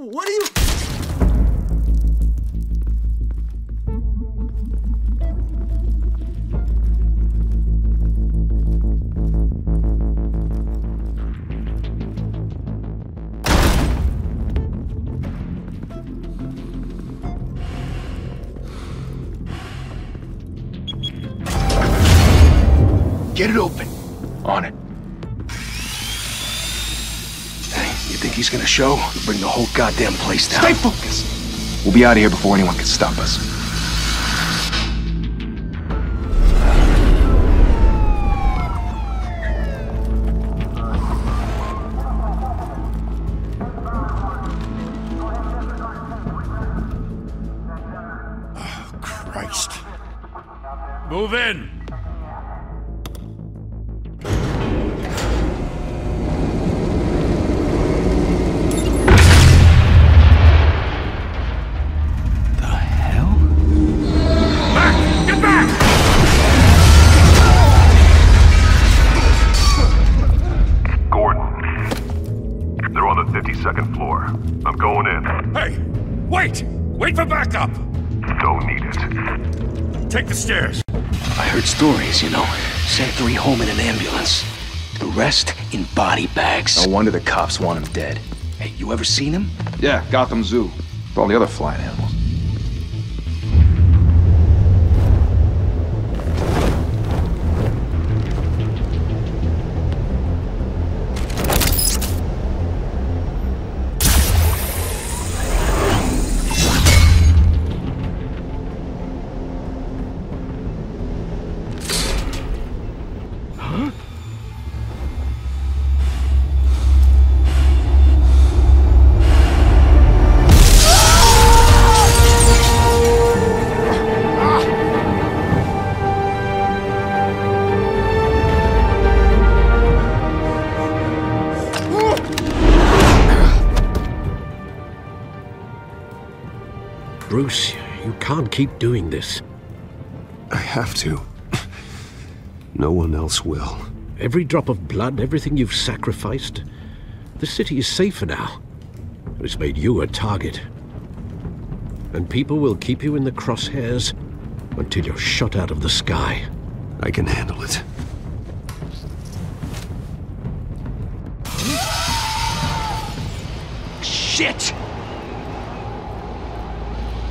What are you... Get it open. On it. Hey, you think he's gonna show? We'll bring the whole goddamn place down. Stay focused! We'll be out of here before anyone can stop us. Oh, Christ. Move in! Second floor. I'm going in. Hey! Wait! Wait for backup! Don't need it. Take the stairs. I heard stories, you know. Sent 3 home in an ambulance. The rest in body bags. No wonder the cops want him dead. Hey, you ever seen him? Yeah, Gotham Zoo. With all the other flying animals. Bruce, you can't keep doing this. I have to. No one else will. Every drop of blood, everything you've sacrificed. The city is safer now. It's made you a target. And people will keep you in the crosshairs until you're shot out of the sky. I can handle it. Shit!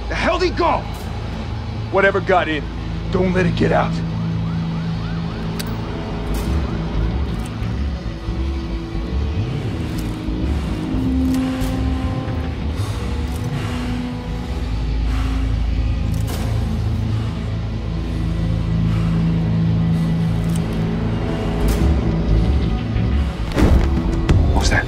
The hell'd he go? Whatever got in, don't let it get out. What was that?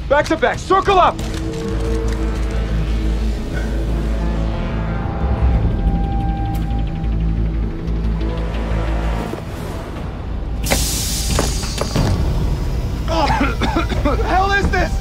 Back to back, circle up! What the hell is this?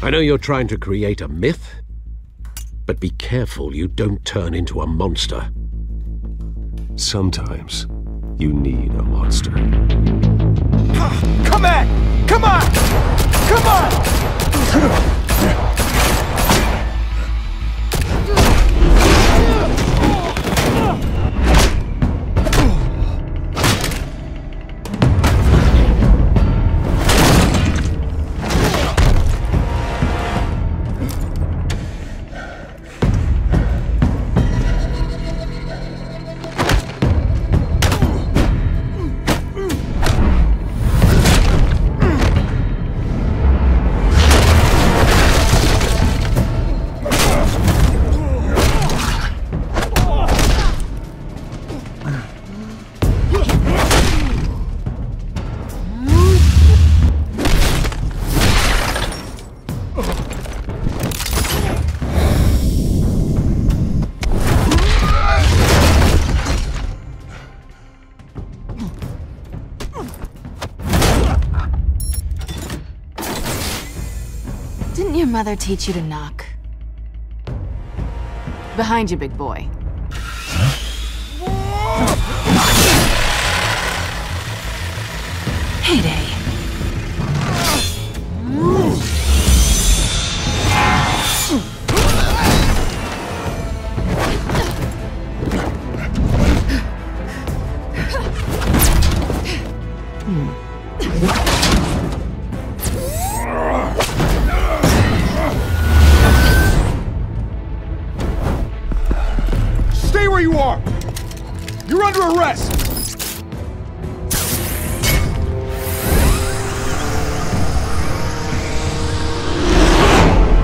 I know you're trying to create a myth, but be careful you don't turn into a monster. Sometimes you need a monster. Come on! Come on! Come on! Didn't your mother teach you to knock? Behind you, big boy. Heyday. Stay where you are! You're under arrest!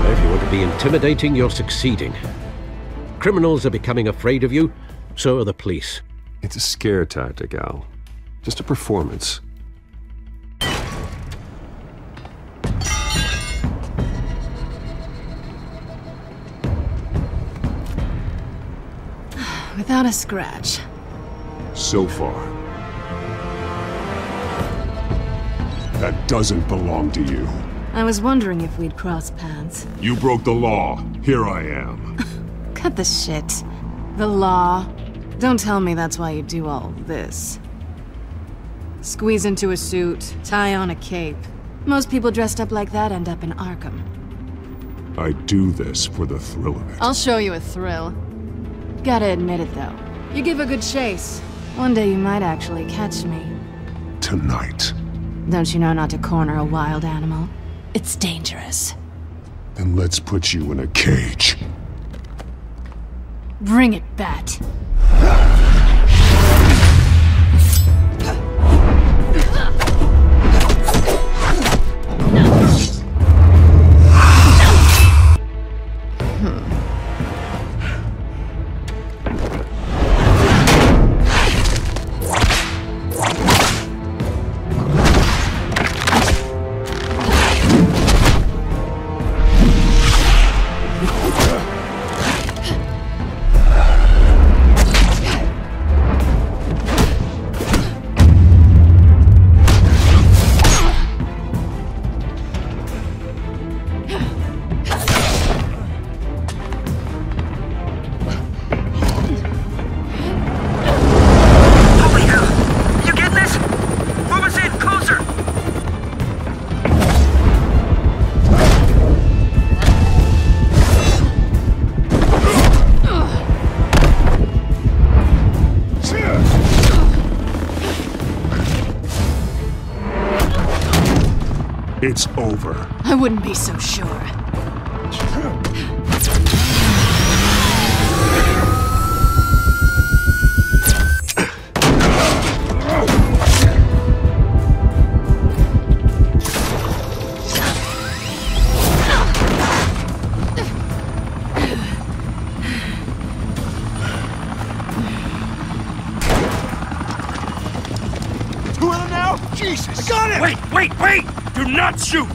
If you want to be intimidating, you're succeeding. Criminals are becoming afraid of you, so are the police. It's a scare tactic, Al. Just a performance. Without a scratch. So far. That doesn't belong to you. I was wondering if we'd cross paths. You broke the law. Here I am. Cut the shit. The law. Don't tell me that's why you do all this. Squeeze into a suit, tie on a cape. Most people dressed up like that end up in Arkham. I do this for the thrill of it. I'll show you a thrill. Gotta admit it, though. You give a good chase. One day you might actually catch me. Tonight. Don't you know not to corner a wild animal? It's dangerous. Then let's put you in a cage. Bring it, Bat. It's over. I wouldn't be so sure. Two of them now? Jesus! I got him! Wait, wait, wait! Do not shoot!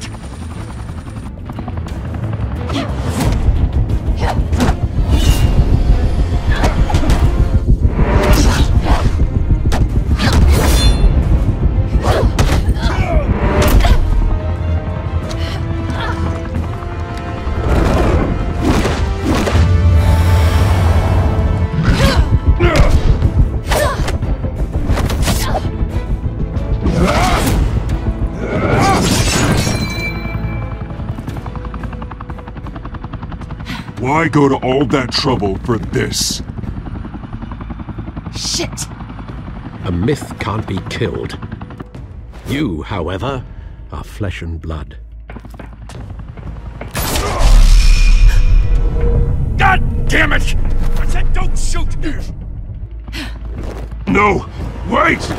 Why go to all that trouble for this? Shit! A myth can't be killed. You, however, are flesh and blood. God damn it! I said don't shoot! No! Wait!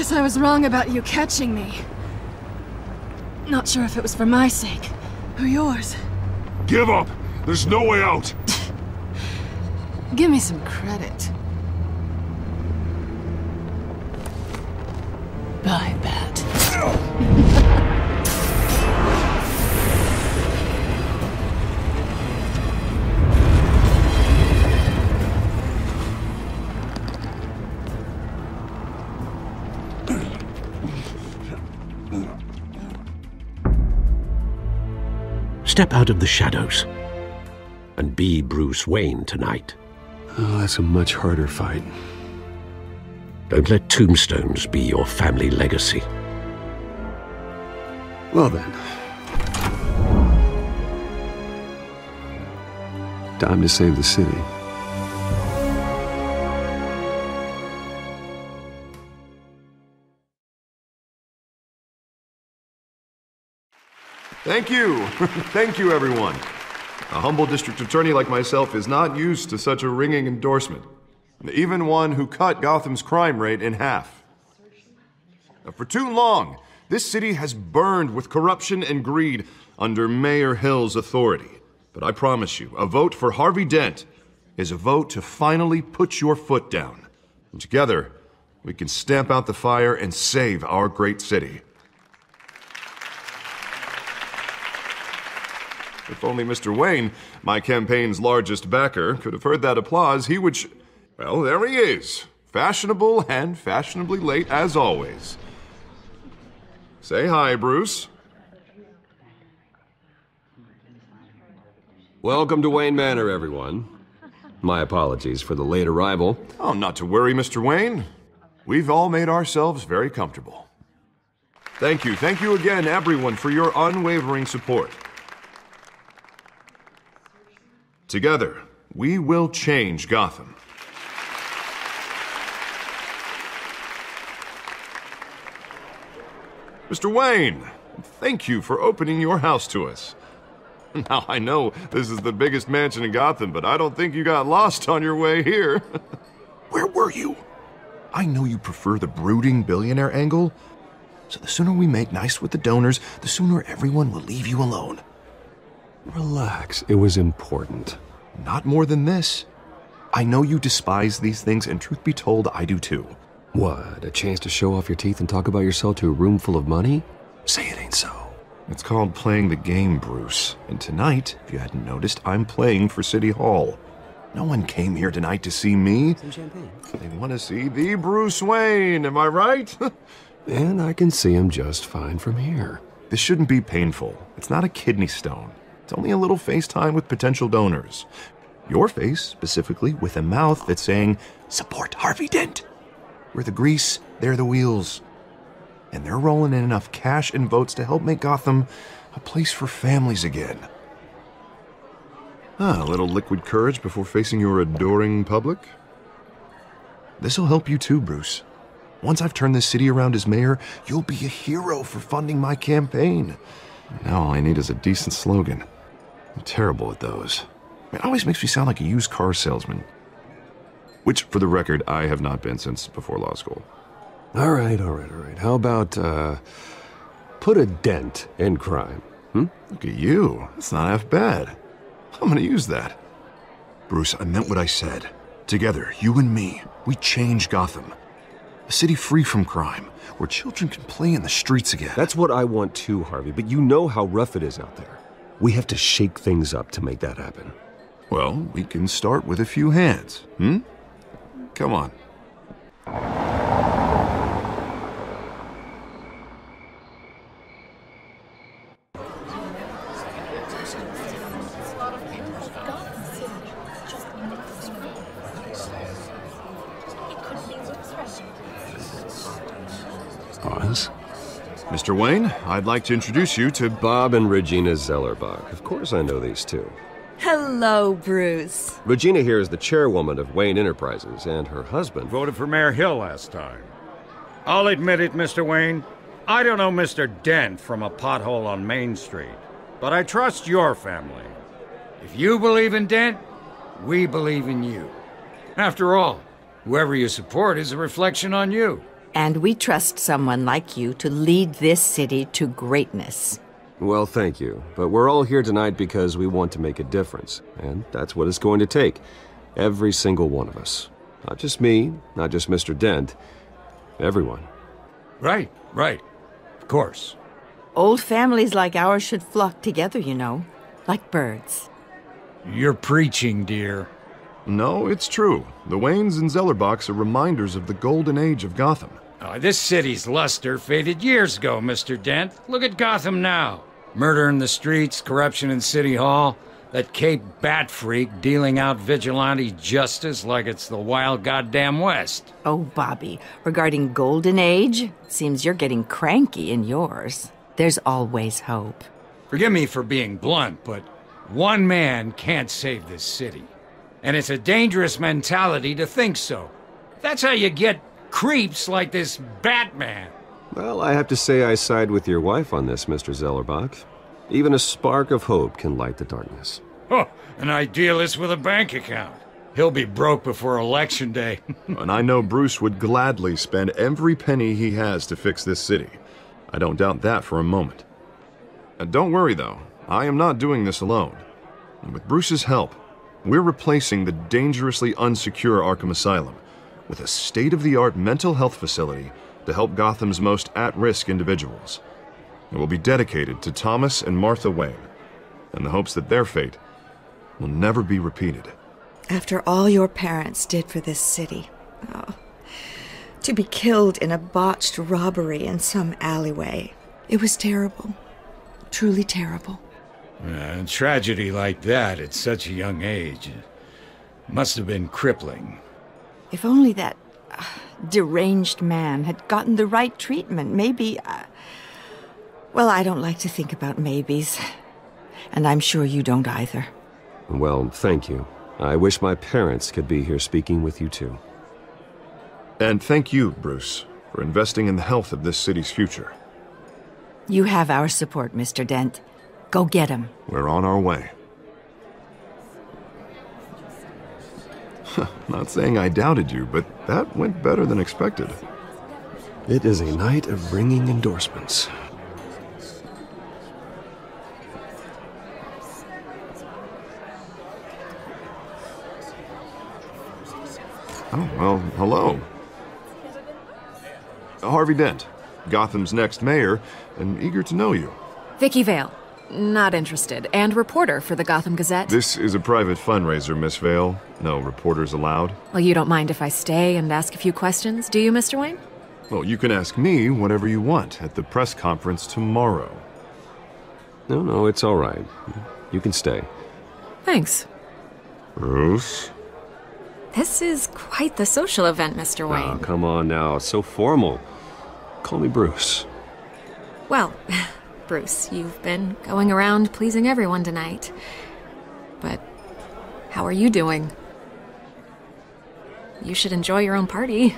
Guess I was wrong about you catching me. Not sure if it was for my sake, or yours. Give up! There's no way out! Give me some credit. Bye, Bat. Step out of the shadows and be Bruce Wayne tonight. Oh, that's a much harder fight. Don't let tombstones be your family legacy. Well then. Time to save the city. Thank you. Thank you, everyone. A humble district attorney like myself is not used to such a ringing endorsement. Even one who cut Gotham's crime rate in half. For too long, this city has burned with corruption and greed under Mayor Hill's authority. But I promise you, a vote for Harvey Dent is a vote to finally put your foot down. And together, we can stamp out the fire and save our great city. If only Mr. Wayne, my campaign's largest backer, could have heard that applause, he would well, there he is. Fashionable and fashionably late as always. Say hi, Bruce. Welcome to Wayne Manor, everyone. My apologies for the late arrival. Oh, not to worry, Mr. Wayne. We've all made ourselves very comfortable. Thank you again, everyone, for your unwavering support. Together, we will change Gotham. Mr. Wayne, thank you for opening your house to us. Now, I know this is the biggest mansion in Gotham, but I don't think you got lost on your way here. Where were you? I know you prefer the brooding billionaire angle, so the sooner we make nice with the donors, the sooner everyone will leave you alone. Relax, it was important. Not more than this. I know you despise these things, and truth be told, I do too. What, a chance to show off your teeth and talk about yourself to a room full of money? Say it ain't so. It's called playing the game, Bruce. And tonight, if you hadn't noticed, I'm playing for City Hall. No one came here tonight to see me. Some champagne. They want to see the Bruce Wayne, am I right? And I can see him just fine from here. This shouldn't be painful. It's not a kidney stone. It's only a little FaceTime with potential donors. Your face, specifically, with a mouth that's saying, support Harvey Dent. We're the grease, they're the wheels. And they're rolling in enough cash and votes to help make Gotham a place for families again. A little liquid courage before facing your adoring public. This'll help you too, Bruce. Once I've turned this city around as mayor, you'll be a hero for funding my campaign. Now all I need is a decent slogan. I'm terrible at those. It always makes me sound like a used car salesman. Which, for the record, I have not been since before law school. All right. How about, put a dent in crime, Look at you. That's not half bad. I'm gonna use that. Bruce, I meant what I said. Together, you and me, we change Gotham. A city free from crime, where children can play in the streets again. That's what I want too, Harvey, but you know how rough it is out there. We have to shake things up to make that happen. Well, we can start with a few hands, Come on. Pause. Mr. Wayne, I'd like to introduce you to Bob and Regina Zellerbach. Of course I know these two. Hello, Bruce. Regina here is the chairwoman of Wayne Enterprises, and her husband Voted for Mayor Hill last time. I'll admit it, Mr. Wayne. I don't know Mr. Dent from a pothole on Main Street, but I trust your family. If you believe in Dent, we believe in you. After all, whoever you support is a reflection on you. And we trust someone like you to lead this city to greatness. Well, thank you. But we're all here tonight because we want to make a difference. And that's what it's going to take. Every single one of us. Not just me, not just Mr. Dent. Everyone. Right. Of course. Old families like ours should flock together, you know. Like birds. You're preaching, dear. No, it's true. The Waynes and Zellerbachs are reminders of the golden age of Gotham. This city's luster faded years ago, Mr. Dent. Look at Gotham now. Murder in the streets, corruption in City Hall, that Cape Bat freak dealing out vigilante justice like it's the wild goddamn West. Oh, Bobby, regarding Golden Age, seems you're getting cranky in yours. There's always hope. Forgive me for being blunt, but one man can't save this city. And it's a dangerous mentality to think so. That's how you get creeps like this Batman. Well, I have to say I side with your wife on this, Mr. Zellerbach. Even a spark of hope can light the darkness. Oh, an idealist with a bank account. He'll be broke before Election Day. And I know Bruce would gladly spend every penny he has to fix this city. I don't doubt that for a moment. And don't worry, though. I am not doing this alone. And with Bruce's help, we're replacing the dangerously unsecure Arkham Asylum with a state-of-the-art mental health facility to help Gotham's most at-risk individuals. It will be dedicated to Thomas and Martha Wayne, in the hopes that their fate will never be repeated. After all your parents did for this city, to be killed in a botched robbery in some alleyway, it was terrible. Truly terrible. A tragedy like that at such a young age must have been crippling. If only that deranged man had gotten the right treatment, maybe... Well, I don't like to think about maybes. And I'm sure you don't either. Well, thank you. I wish my parents could be here speaking with you too. And thank you, Bruce, for investing in the health of this city's future. You have our support, Mr. Dent. Go get him. We're on our way. Not saying I doubted you, but that went better than expected. It is a night of ringing endorsements. Oh, well, hello. Harvey Dent, Gotham's next mayor, and eager to know you. Vicky Vale. Not interested. And reporter for the Gotham Gazette. This is a private fundraiser, Miss Vale. No reporters allowed. Well, you don't mind if I stay and ask a few questions, do you, Mr. Wayne? Well, you can ask me whatever you want at the press conference tomorrow. No, it's all right. You can stay. Thanks. Bruce? This is quite the social event, Mr. Wayne. Oh, come on now. It's so formal. Call me Bruce. Well, Bruce, you've been going around pleasing everyone tonight. But how are you doing? You should enjoy your own party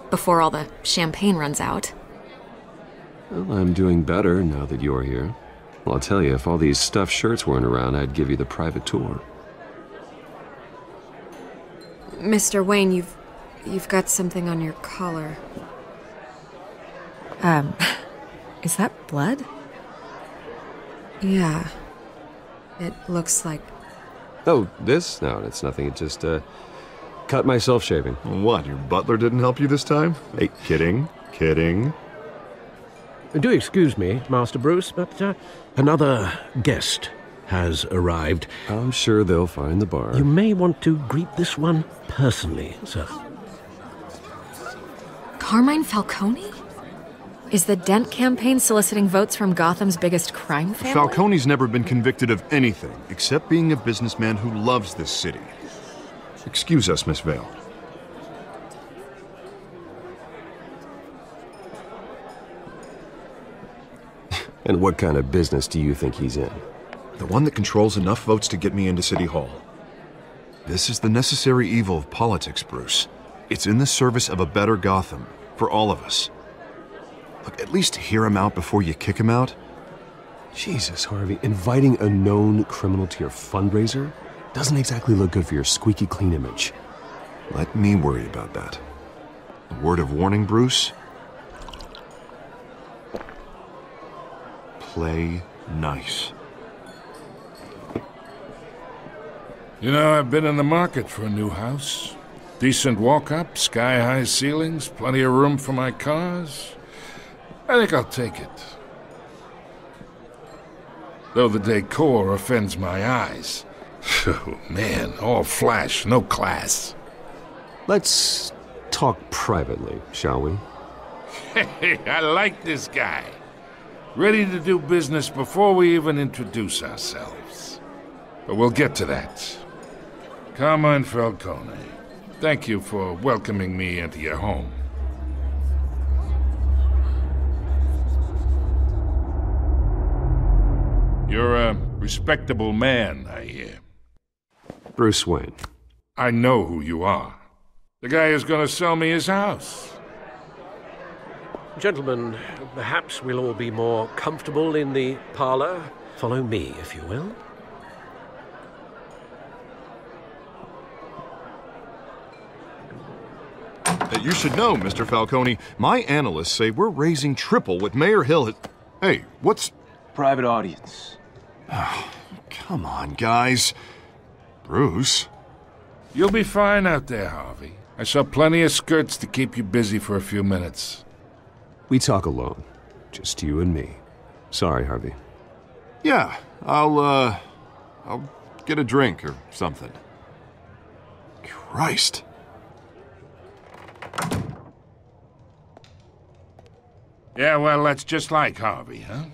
before all the champagne runs out. Well, I'm doing better now that you're here. Well, I'll tell you, if all these stuffed shirts weren't around, I'd give you the private tour. Mr. Wayne, you've got something on your collar. Is that blood? Yeah. It looks like... Oh, this? No, it's nothing. It just, cut myself shaving. What, your butler didn't help you this time? Hey, kidding. Do excuse me, Master Bruce, but another guest has arrived. I'm sure they'll find the bar. You may want to greet this one personally, sir. Carmine Falcone? Is the Dent campaign soliciting votes from Gotham's biggest crime family? Falcone's never been convicted of anything except being a businessman who loves this city. Excuse us, Miss Vale. And what kind of business do you think he's in? The one that controls enough votes to get me into City Hall. This is the necessary evil of politics, Bruce. It's in the service of a better Gotham, for all of us. Look, at least hear him out before you kick him out. Jesus, Harvey, inviting a known criminal to your fundraiser doesn't exactly look good for your squeaky clean image. Let me worry about that. A word of warning, Bruce? play nice. You know, I've been in the market for a new house. Decent walk-up, sky-high ceilings, plenty of room for my cars. I think I'll take it. Though the decor offends my eyes. Oh, man, all flash, no class. Let's talk privately, shall we? Hey, I like this guy. Ready to do business before we even introduce ourselves. But we'll get to that. Carmine Falcone, thank you for welcoming me into your home. You're a respectable man, I hear. Bruce Wayne. I know who you are. The guy who's going to sell me his house. Gentlemen, perhaps we'll all be more comfortable in the parlor. Follow me, if you will. You should know, Mr. Falcone, my analysts say we're raising triple what Mayor Hill has... Hey, what's... Private audience. Oh, come on, guys. Bruce? You'll be fine out there, Harvey. I saw plenty of skirts to keep you busy for a few minutes. We talk alone. Just you and me. Sorry, Harvey. Yeah, I'll get a drink or something. Christ. Yeah, well, that's just like Harvey, huh?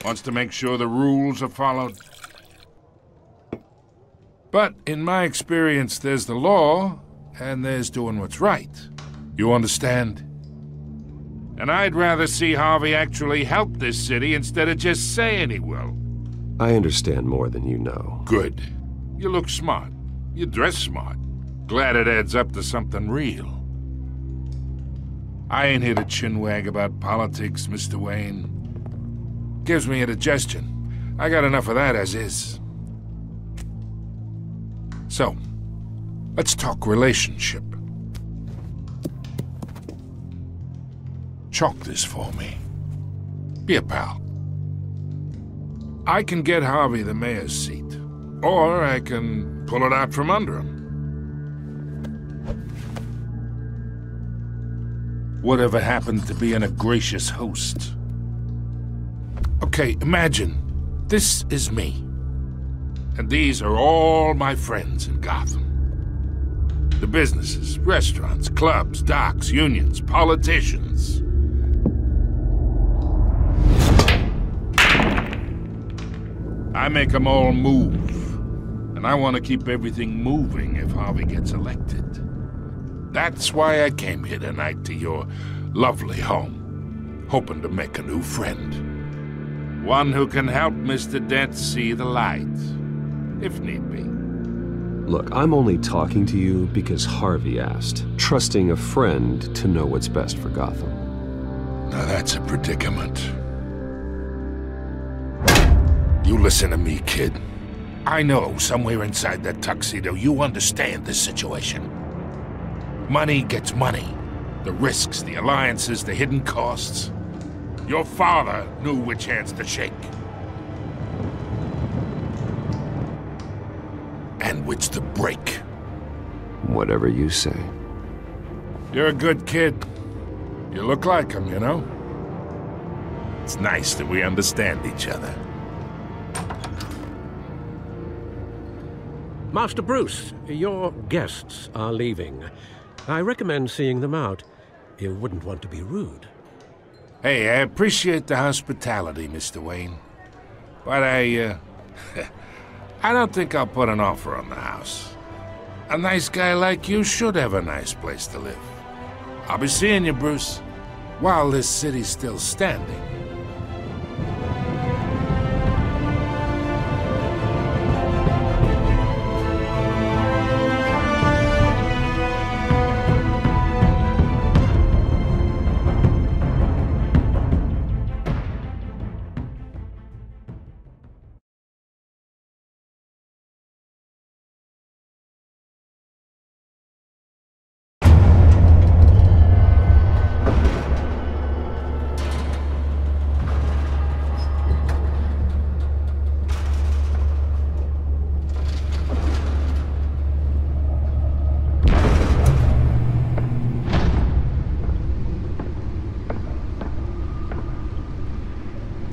Wants to make sure the rules are followed. But in my experience, there's the law, and there's doing what's right. You understand? And I'd rather see Harvey actually help this city instead of just saying he will. I understand more than you know. Good. You look smart. You dress smart. Glad it adds up to something real. I ain't here to chinwag about politics, Mr. Wayne. Gives me indigestion. I got enough of that as is. So, let's talk relationship. Chalk this for me. Be a pal. I can get Harvey the mayor's seat, or I can pull it out from under him. Whatever happened to being a gracious host? Okay, imagine, this is me. And these are all my friends in Gotham. The businesses, restaurants, clubs, docks, unions, politicians. I make them all move. And I want to keep everything moving if Harvey gets elected. That's why I came here tonight to your lovely home, hoping to make a new friend. One who can help Mr. Dent see the light, if need be. Look, I'm only talking to you because Harvey asked, trusting a friend to know what's best for Gotham. Now that's a predicament. You listen to me, kid. I know somewhere inside that tuxedo you understand this situation. Money gets money. The risks, the alliances, the hidden costs. Your father knew which hands to shake. And which to break. Whatever you say. You're a good kid. You look like him, you know? It's nice that we understand each other. Master Bruce, your guests are leaving. I recommend seeing them out. You wouldn't want to be rude. Hey, I appreciate the hospitality, Mr. Wayne. But I don't think I'll put an offer on the house. A nice guy like you should have a nice place to live. I'll be seeing you, Bruce, while this city's still standing.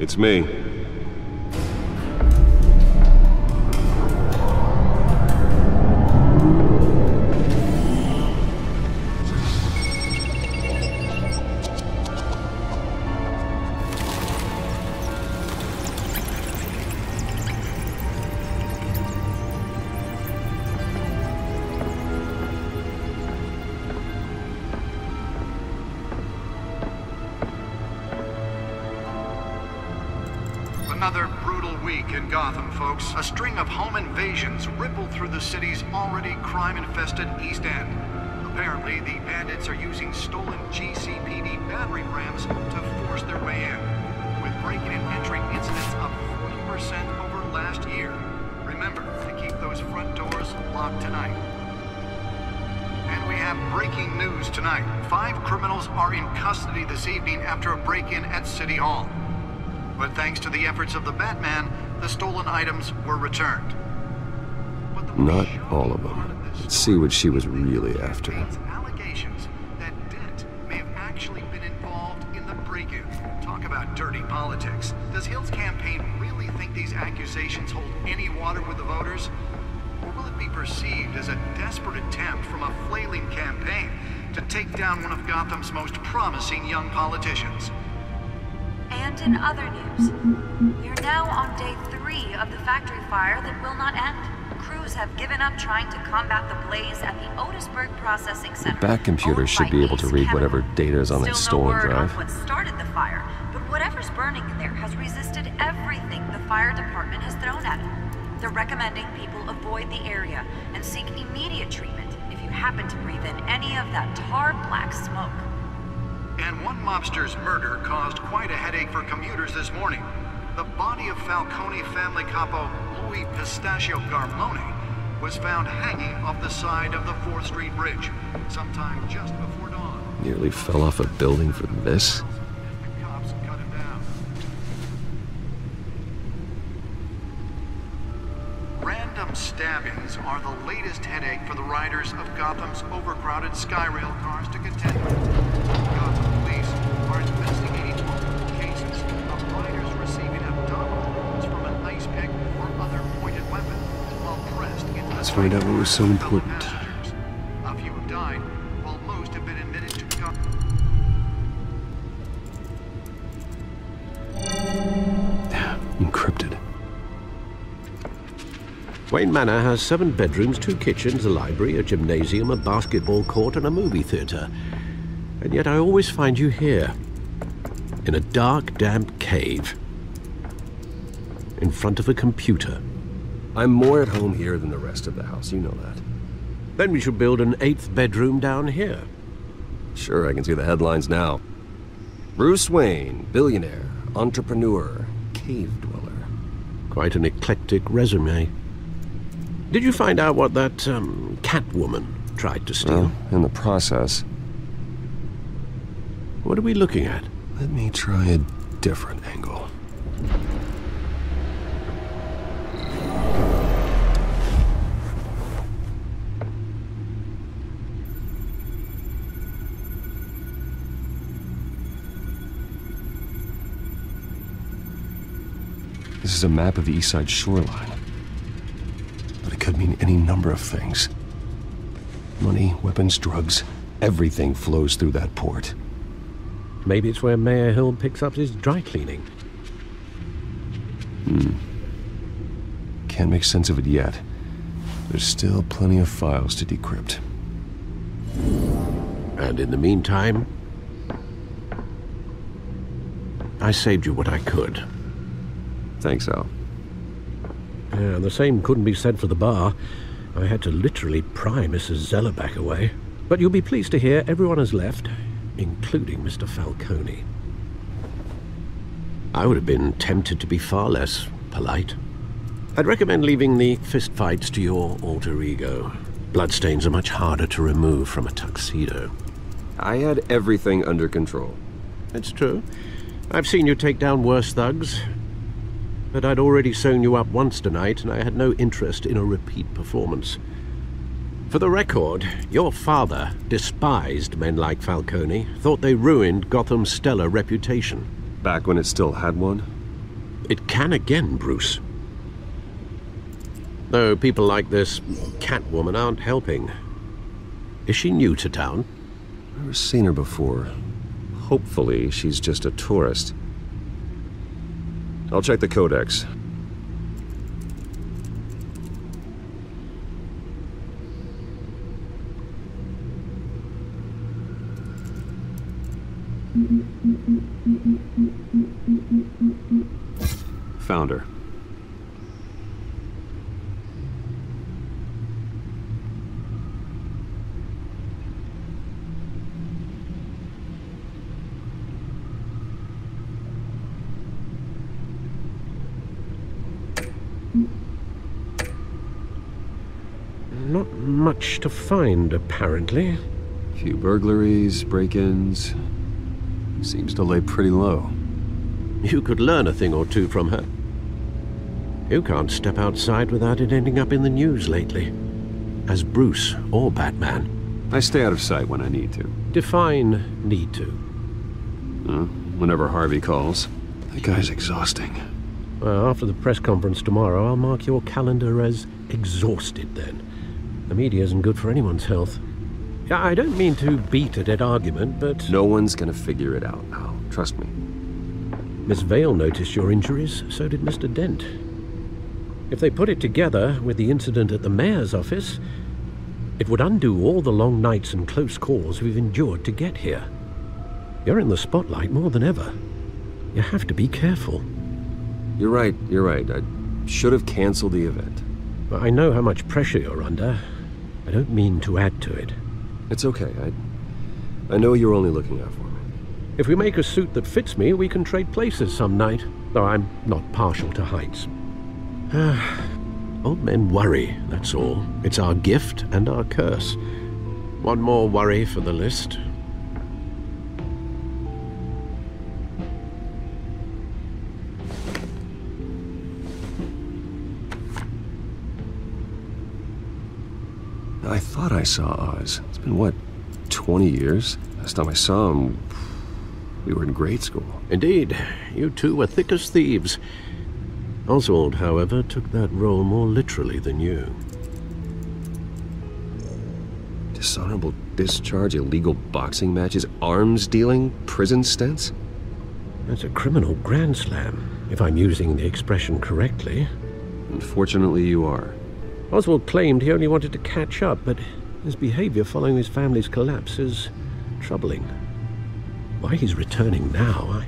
It's me. Another brutal week in Gotham, folks. A string of home invasions rippled through the city's already crime-infested East End. Apparently, the bandits are using stolen GCPD battering rams to force their way in, with breaking and entering incidents up 40% over last year. Remember to keep those front doors locked tonight. And we have breaking news tonight. 5 criminals are in custody this evening after a break-in at City Hall. But thanks to the efforts of the Batman, the stolen items were returned. Not all of them. Let's see what she was really after. Allegations that Dent may have actually been involved in the break-in. Talk about dirty politics. Does Hill's campaign really think these accusations hold any water with the voters? Or will it be perceived as a desperate attempt from a flailing campaign to take down one of Gotham's most promising young politicians? And in other news, we're now on day 3 of the factory fire that will not end. Crews have given up trying to combat the blaze at the Otisburg Processing Center. The back computer should be able to read whatever data is on that stolen Still no word drive. on what started the fire, but whatever's burning in there has resisted everything the fire department has thrown at it. They're recommending people avoid the area and seek immediate treatment if you happen to breathe in any of that tar black smoke. And one mobster's murder caused quite a headache for commuters this morning. The body of Falcone family capo Louis Pistachio Garmone was found hanging off the side of the 4th Street Bridge sometime just before dawn. Nearly fell off a building for this? The cops cut him down. Random stabbings are the latest headache for the riders of Gotham's overcrowded Skyrail cars to contend with. Gotham police are investigating multiple cases of riders receiving abdominal wounds from an ice pick or other pointed weapon while pressed into Let's find out what was so important. A few have died, while most have been admitted to Encrypted. Wayne Manor has 7 bedrooms, 2 kitchens, a library, a gymnasium, a basketball court, and a movie theater. And yet I always find you here, in a dark, damp cave, in front of a computer. I'm more at home here than the rest of the house, you know that. Then we should build an 8th bedroom down here. Sure, I can see the headlines now. Bruce Wayne, billionaire, entrepreneur, cave dweller. Quite an eclectic resume. Did you find out what that, Catwoman tried to steal? Well, in the process. What are we looking at? Let me try a different angle. This is a map of the East Side shoreline. But it could mean any number of things. Money, weapons, drugs, everything flows through that port. Maybe it's where Mayor Hill picks up his dry cleaning. Can't make sense of it yet. There's still plenty of files to decrypt. And in the meantime, I saved you what I could. Thanks, Al. And the same couldn't be said for the bar. I had to literally pry Mrs. Zellerback away. But you'll be pleased to hear everyone has left, including Mr. Falcone. I would have been tempted to be far less polite. I'd recommend leaving the fistfights to your alter ego. Bloodstains are much harder to remove from a tuxedo. I had everything under control. It's true. I've seen you take down worse thugs. But I'd already sewn you up once tonight, and I had no interest in a repeat performance. For the record, your father despised men like Falcone, thought they ruined Gotham's stellar reputation. Back when it still had one? It can again, Bruce. Though people like this Catwoman aren't helping. Is she new to town? I've never seen her before. Hopefully, she's just a tourist. I'll check the codex. Found her. Not much to find, apparently. Few burglaries, break-ins. Seems to lay pretty low. You could learn a thing or two from her. You can't step outside without it ending up in the news lately. As Bruce or Batman. I stay out of sight when I need to. Define need to. Whenever Harvey calls. That guy's exhausting. Well, after the press conference tomorrow, I'll mark your calendar as exhausted then. The media isn't good for anyone's health. I don't mean to beat a dead argument, but... No one's gonna figure it out now. Trust me. Miss Vale noticed your injuries, so did Mr. Dent. If they put it together with the incident at the mayor's office, it would undo all the long nights and close calls we've endured to get here. You're in the spotlight more than ever. You have to be careful. You're right. I should have canceled the event. Well, I know how much pressure you're under. I don't mean to add to it. It's okay. I know you're only looking out for me. If we make a suit that fits me, we can trade places some night. Though I'm not partial to heights. Old men worry, that's all. It's our gift and our curse. One more worry for the list. I thought I saw Oz. It's been, what, 20 years? Last time I saw him, we were in grade school. Indeed. You two were thick as thieves. Oswald, however, took that role more literally than you. Dishonorable discharge, illegal boxing matches, arms dealing, prison stints? That's a criminal grand slam, if I'm using the expression correctly. Unfortunately, you are. Oswald claimed he only wanted to catch up, but his behavior following his family's collapse is troubling. Why he's returning now, I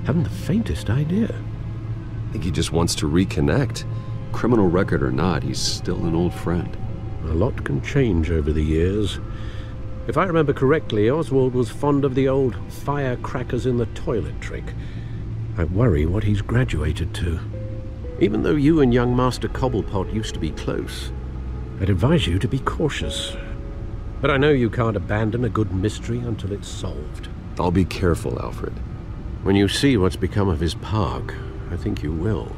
haven't the faintest idea. I think he just wants to reconnect. Criminal record or not, he's still an old friend. A lot can change over the years. If I remember correctly, Oswald was fond of the old firecrackers in the toilet trick. I worry what he's graduated to. Even though you and young Master Cobblepot used to be close, I'd advise you to be cautious. But I know you can't abandon a good mystery until it's solved. I'll be careful, Alfred. When you see what's become of his park, I think you will.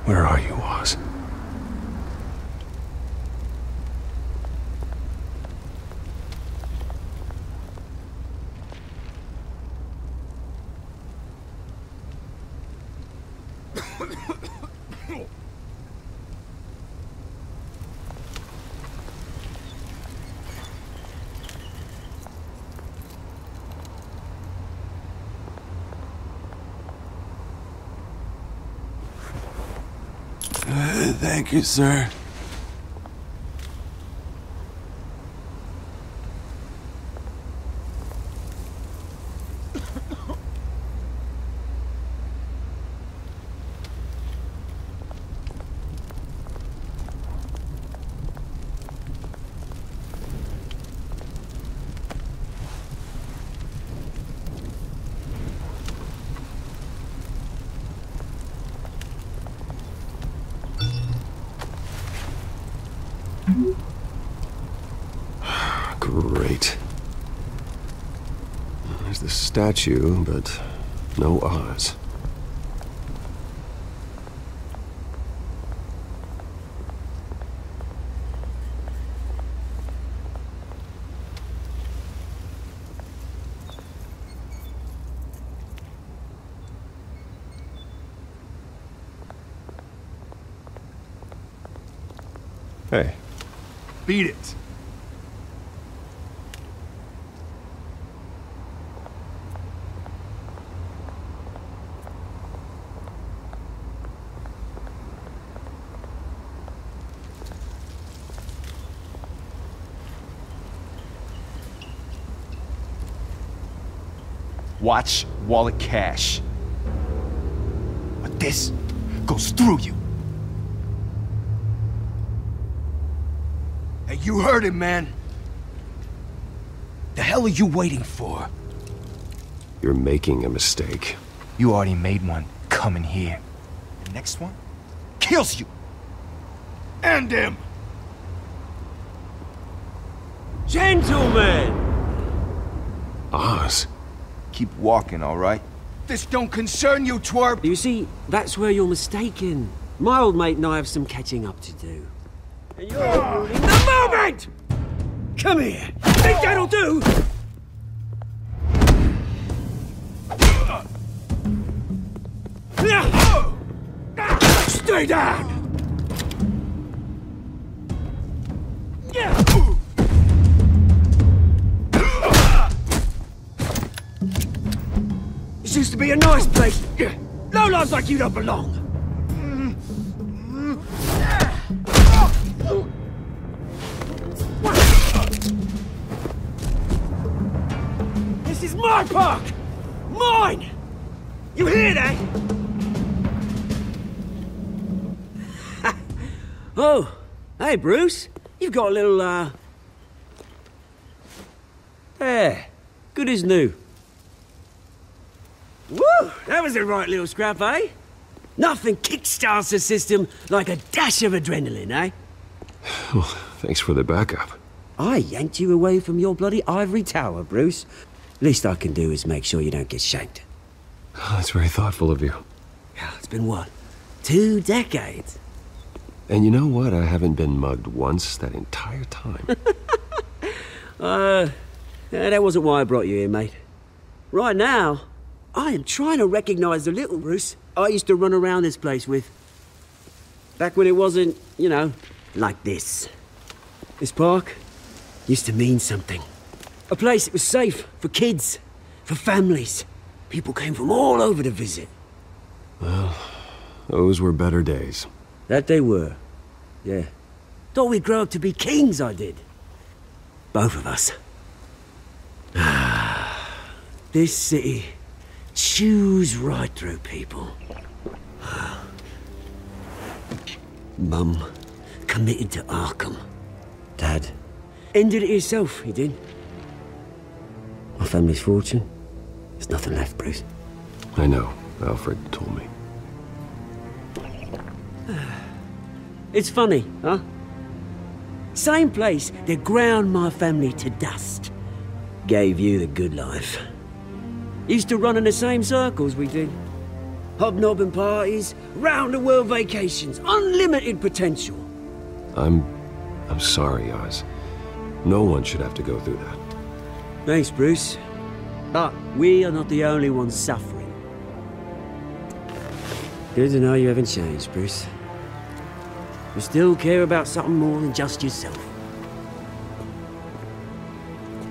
Where are you, Oz? Thank you, sir. Great. There's the statue, but no Oz. Hey. Beat it. Watch wallet cash. But this goes through you. Hey, you heard him, man. The hell are you waiting for? You're making a mistake. You already made one coming here. The next one kills you. And him. Gentlemen! Oz. Keep walking, all right? This don't concern you, twerp! You see, that's where you're mistaken. My old mate and I have some catching up to do. And you're ruining the moment! Come here! Think that'll do? Stay down! This used to be a nice place. Lowlifes like you don't belong. This is my park! Mine! You hear that? Oh, hey Bruce. You've got a little, There. Good as new. Woo! That was a right little scrap, eh? Nothing kickstarts the system like a dash of adrenaline, eh? Well, thanks for the backup. I yanked you away from your bloody ivory tower, Bruce. Least I can do is make sure you don't get shanked. That's very thoughtful of you. It's been what? 2 decades? And you know what? I haven't been mugged once that entire time. That wasn't why I brought you here, mate. Right now, I am trying to recognize the little Bruce I used to run around this place with. Back when it wasn't, you know, like this. This park used to mean something. A place that was safe for kids, for families. People came from all over to visit. Well, those were better days. That they were, yeah. Thought we'd grow up to be kings, I did. Both of us. This city chews right through people. Mum committed to Arkham. Dad ended it himself, he did. My family's fortune, there's nothing left, Bruce. I know. Alfred told me. It's funny, huh? Same place that ground my family to dust gave you the good life. Used to run in the same circles we did. Hobnobbing parties, round-the-world vacations, unlimited potential. I'm sorry, Oz. No one should have to go through that. Thanks, Bruce. But we are not the only ones suffering. Good to know you haven't changed, Bruce. You still care about something more than just yourself.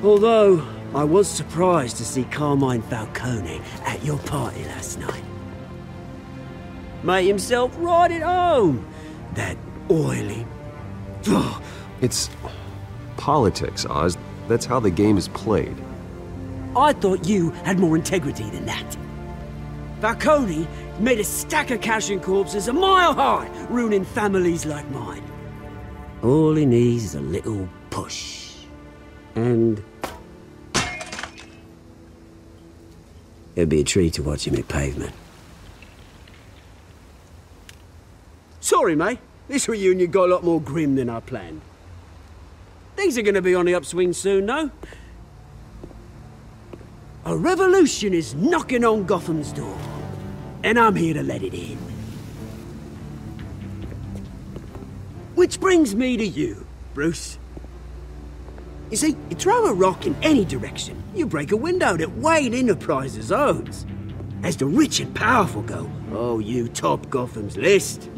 Although, I was surprised to see Carmine Falcone at your party last night. Made himself right at home. That oily... It's politics, Oz. That's how the game is played. I thought you had more integrity than that. Falcone made a stack of cash and corpses a mile high, ruining families like mine. All he needs is a little push. And... it'd be a treat to watch him hit pavement. Sorry, mate. This reunion got a lot more grim than I planned. Things are gonna be on the upswing soon, no? A revolution is knocking on Gotham's door, and I'm here to let it in. Which brings me to you, Bruce. You see, you throw a rock in any direction, you break a window that Wayne Enterprises owns. As the rich and powerful go, oh, you top Gotham's list.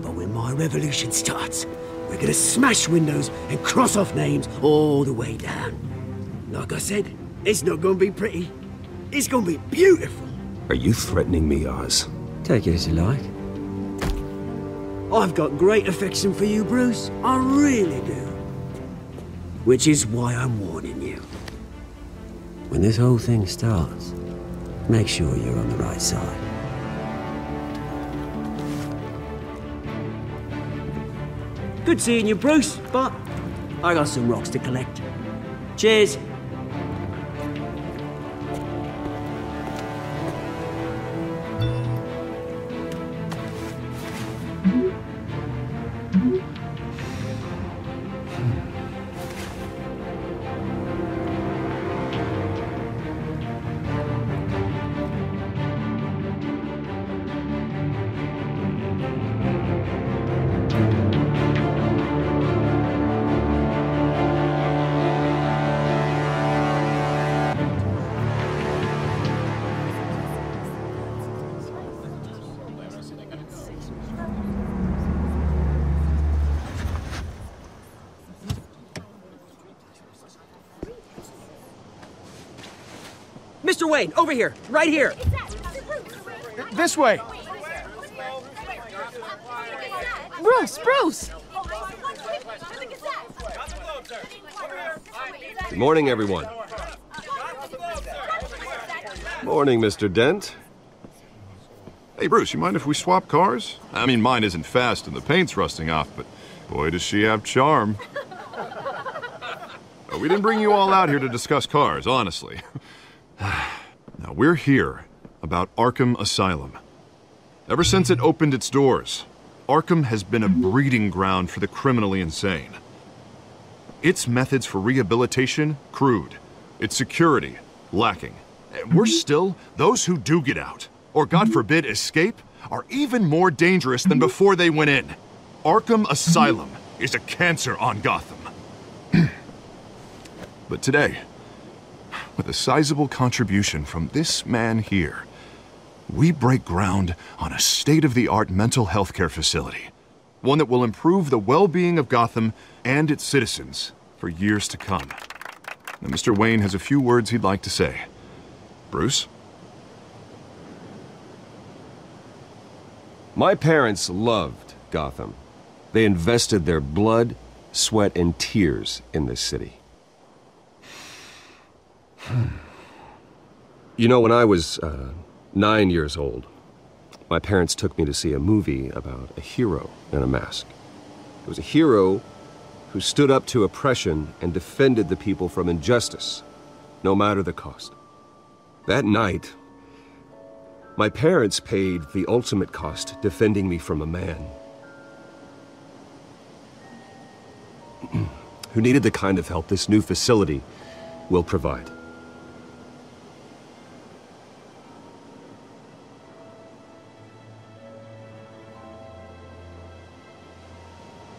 But when my revolution starts, we're gonna smash windows and cross off names all the way down. Like I said, it's not gonna be pretty. It's gonna be beautiful. Are you threatening me, Oz? Take it as you like. I've got great affection for you, Bruce. I really do. Which is why I'm warning you. When this whole thing starts, make sure you're on the right side. Good seeing you, Bruce, but I got some rocks to collect. Cheers. Mr. Wayne, over here, right here. This way. Bruce! Good morning, everyone. Morning, Mr. Dent. Hey, Bruce, you mind if we swap cars? I mean, mine isn't fast and the paint's rusting off, but boy, does she have charm. We didn't bring you all out here to discuss cars, honestly. Now, we're here about Arkham Asylum. Ever since it opened its doors, Arkham has been a breeding ground for the criminally insane. Its methods for rehabilitation, crude. Its security, lacking. And worse still, those who do get out, or God forbid escape, are even more dangerous than before they went in. Arkham Asylum is a cancer on Gotham. But today, with a sizable contribution from this man here, we break ground on a state-of-the-art mental health care facility. One that will improve the well-being of Gotham and its citizens for years to come. Now, Mr. Wayne has a few words he'd like to say. Bruce? My parents loved Gotham. They invested their blood, sweat, and tears in this city. You know, when I was 9 years old, my parents took me to see a movie about a hero in a mask. It was a hero who stood up to oppression and defended the people from injustice, no matter the cost. That night, my parents paid the ultimate cost defending me from a man who needed the kind of help this new facility will provide.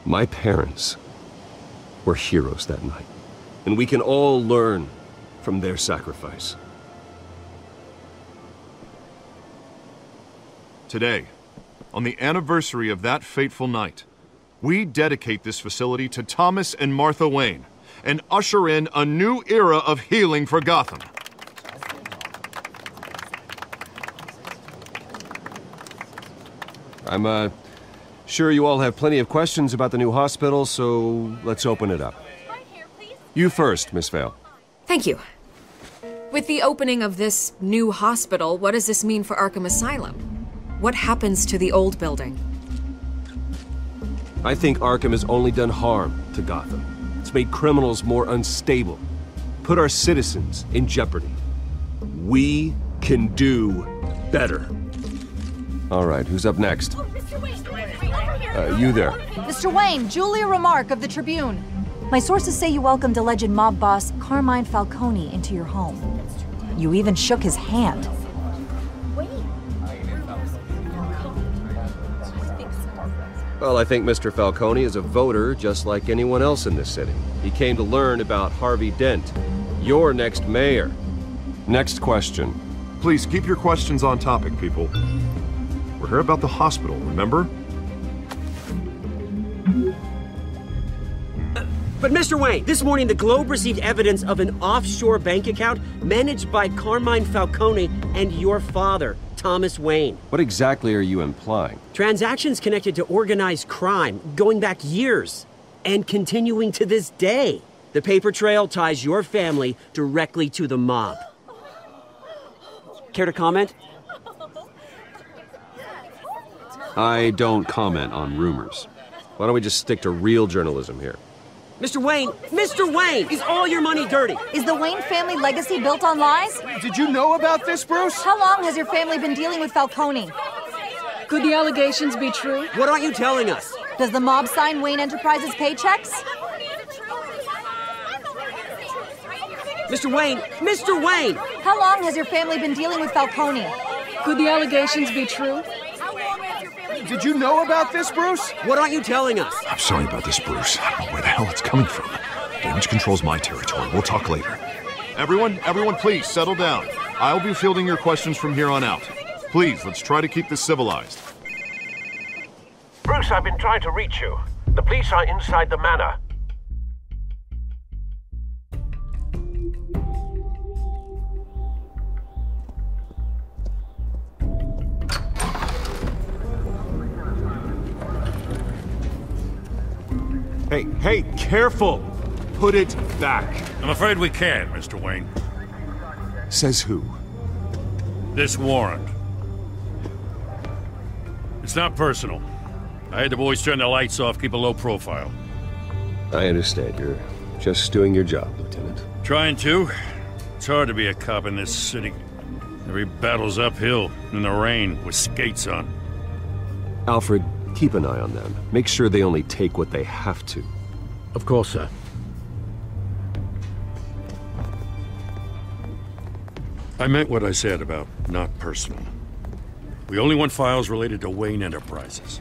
My parents were heroes that night, and we can all learn from their sacrifice. Today, on the anniversary of that fateful night, we dedicate this facility to Thomas and Martha Wayne and usher in a new era of healing for Gotham. I'm sure you all have plenty of questions about the new hospital, so let's open it up. You first, Miss Vale. Thank you. With the opening of this new hospital, what does this mean for Arkham Asylum? What happens to the old building? I think Arkham has only done harm to Gotham. It's made criminals more unstable, put our citizens in jeopardy. We can do better. All right, who's up next? You there. Mr. Wayne, Julia Remark of the Tribune. My sources say you welcomed alleged mob boss Carmine Falcone into your home. You even shook his hand. Well, I think Mr. Falcone is a voter just like anyone else in this city. He came to learn about Harvey Dent, your next mayor. Next question. Please keep your questions on topic, people. We're here about the hospital, remember? But Mr. Wayne, this morning the Globe received evidence of an offshore bank account managed by Carmine Falcone and your father, Thomas Wayne. What exactly are you implying? Transactions connected to organized crime going back years and continuing to this day. The paper trail ties your family directly to the mob. Care to comment? I don't comment on rumors. Why don't we just stick to real journalism here? Mr. Wayne, is all your money dirty? Is the Wayne family legacy built on lies? Did you know about this, Bruce? How long has your family been dealing with Falcone? Could the allegations be true? What aren't you telling us? Does the mob sign Wayne Enterprises paychecks? Mr. Wayne! How long has your family been dealing with Falcone? Could the allegations be true? Did you know about this, Bruce? What aren't you telling us? I'm sorry about this, Bruce. I don't know where the hell it's coming from. Damage control's my territory. We'll talk later. Everyone, please settle down. I'll be fielding your questions from here on out. Please, let's try to keep this civilized. Bruce, I've been trying to reach you. The police are inside the manor. Hey, careful! Put it back. I'm afraid we can't, Mr. Wayne. Says who? This warrant. It's not personal. I had the boys turn the lights off, keep a low profile. I understand. You're just doing your job, Lieutenant. Trying to. It's hard to be a cop in this city. Every battle's uphill, in the rain, with skates on. Alfred, keep an eye on them. Make sure they only take what they have to. Of course, sir. I meant what I said about not personal. We only want files related to Wayne Enterprises.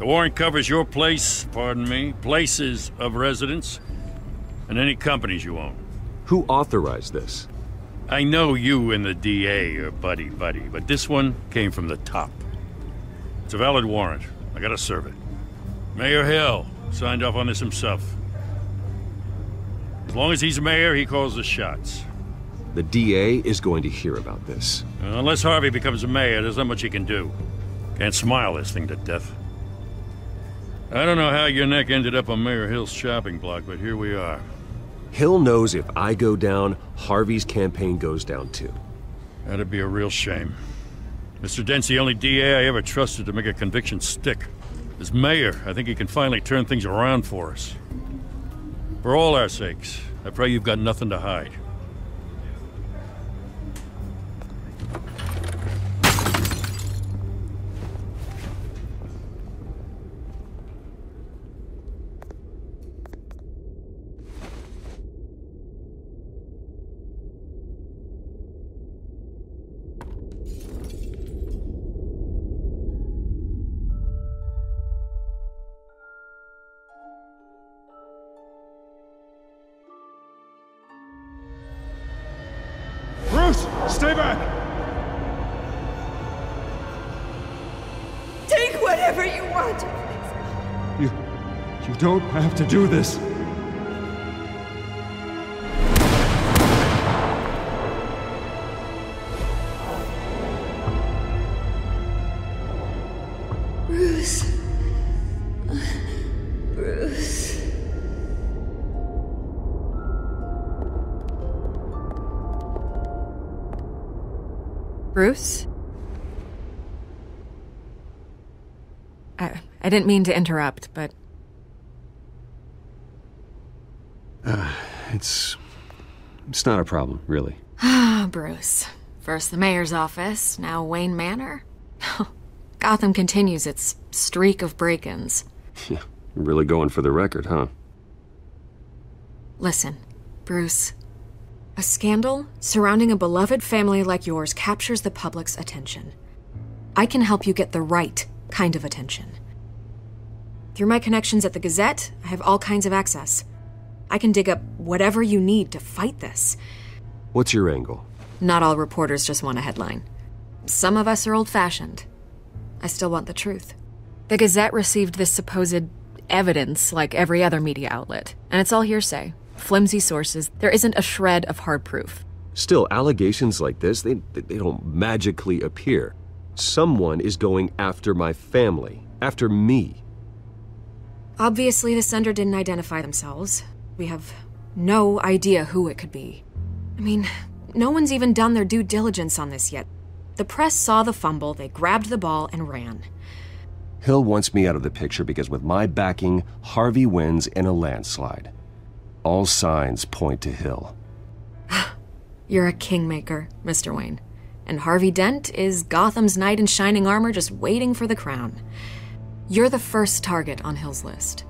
The warrant covers your place, pardon me, places of residence, and any companies you own. Who authorized this? I know you and the DA are buddy-buddy, but this one came from the top. It's a valid warrant. I gotta serve it. Mayor Hill signed off on this himself. As long as he's mayor, he calls the shots. The DA is going to hear about this. Unless Harvey becomes a mayor, there's not much he can do. Can't smile this thing to death. I don't know how your neck ended up on Mayor Hill's shopping block, but here we are. Hill knows if I go down, Harvey's campaign goes down too. That'd be a real shame. Mr. Dent's the only DA I ever trusted to make a conviction stick. As mayor, I think he can finally turn things around for us. For all our sakes, I pray you've got nothing to hide. Bruce, stay back! Take whatever you want. You don't have to do this. Bruce. Bruce. Bruce? I didn't mean to interrupt, but... It's not a problem, really. Ah, Bruce. First the mayor's office, now Wayne Manor. Gotham continues its streak of break-ins. Yeah, you're really going for the record, huh? Listen, Bruce. A scandal surrounding a beloved family like yours captures the public's attention. I can help you get the right kind of attention. Through my connections at the Gazette, I have all kinds of access. I can dig up whatever you need to fight this. What's your angle? Not all reporters just want a headline. Some of us are old-fashioned. I still want the truth. The Gazette received this supposed evidence like every other media outlet, and it's all hearsay. Flimsy sources. There isn't a shred of hard proof. Still, allegations like this, they don't magically appear. Someone is going after my family, after me. Obviously, the sender didn't identify themselves. We have no idea who it could be. I mean, no one's even done their due diligence on this yet. The press saw the fumble, they grabbed the ball and ran. Hill wants me out of the picture because with my backing, Harvey wins in a landslide. All signs point to Hill. You're a kingmaker, Mr. Wayne. And Harvey Dent is Gotham's knight in shining armor just waiting for the crown. You're the first target on Hill's list.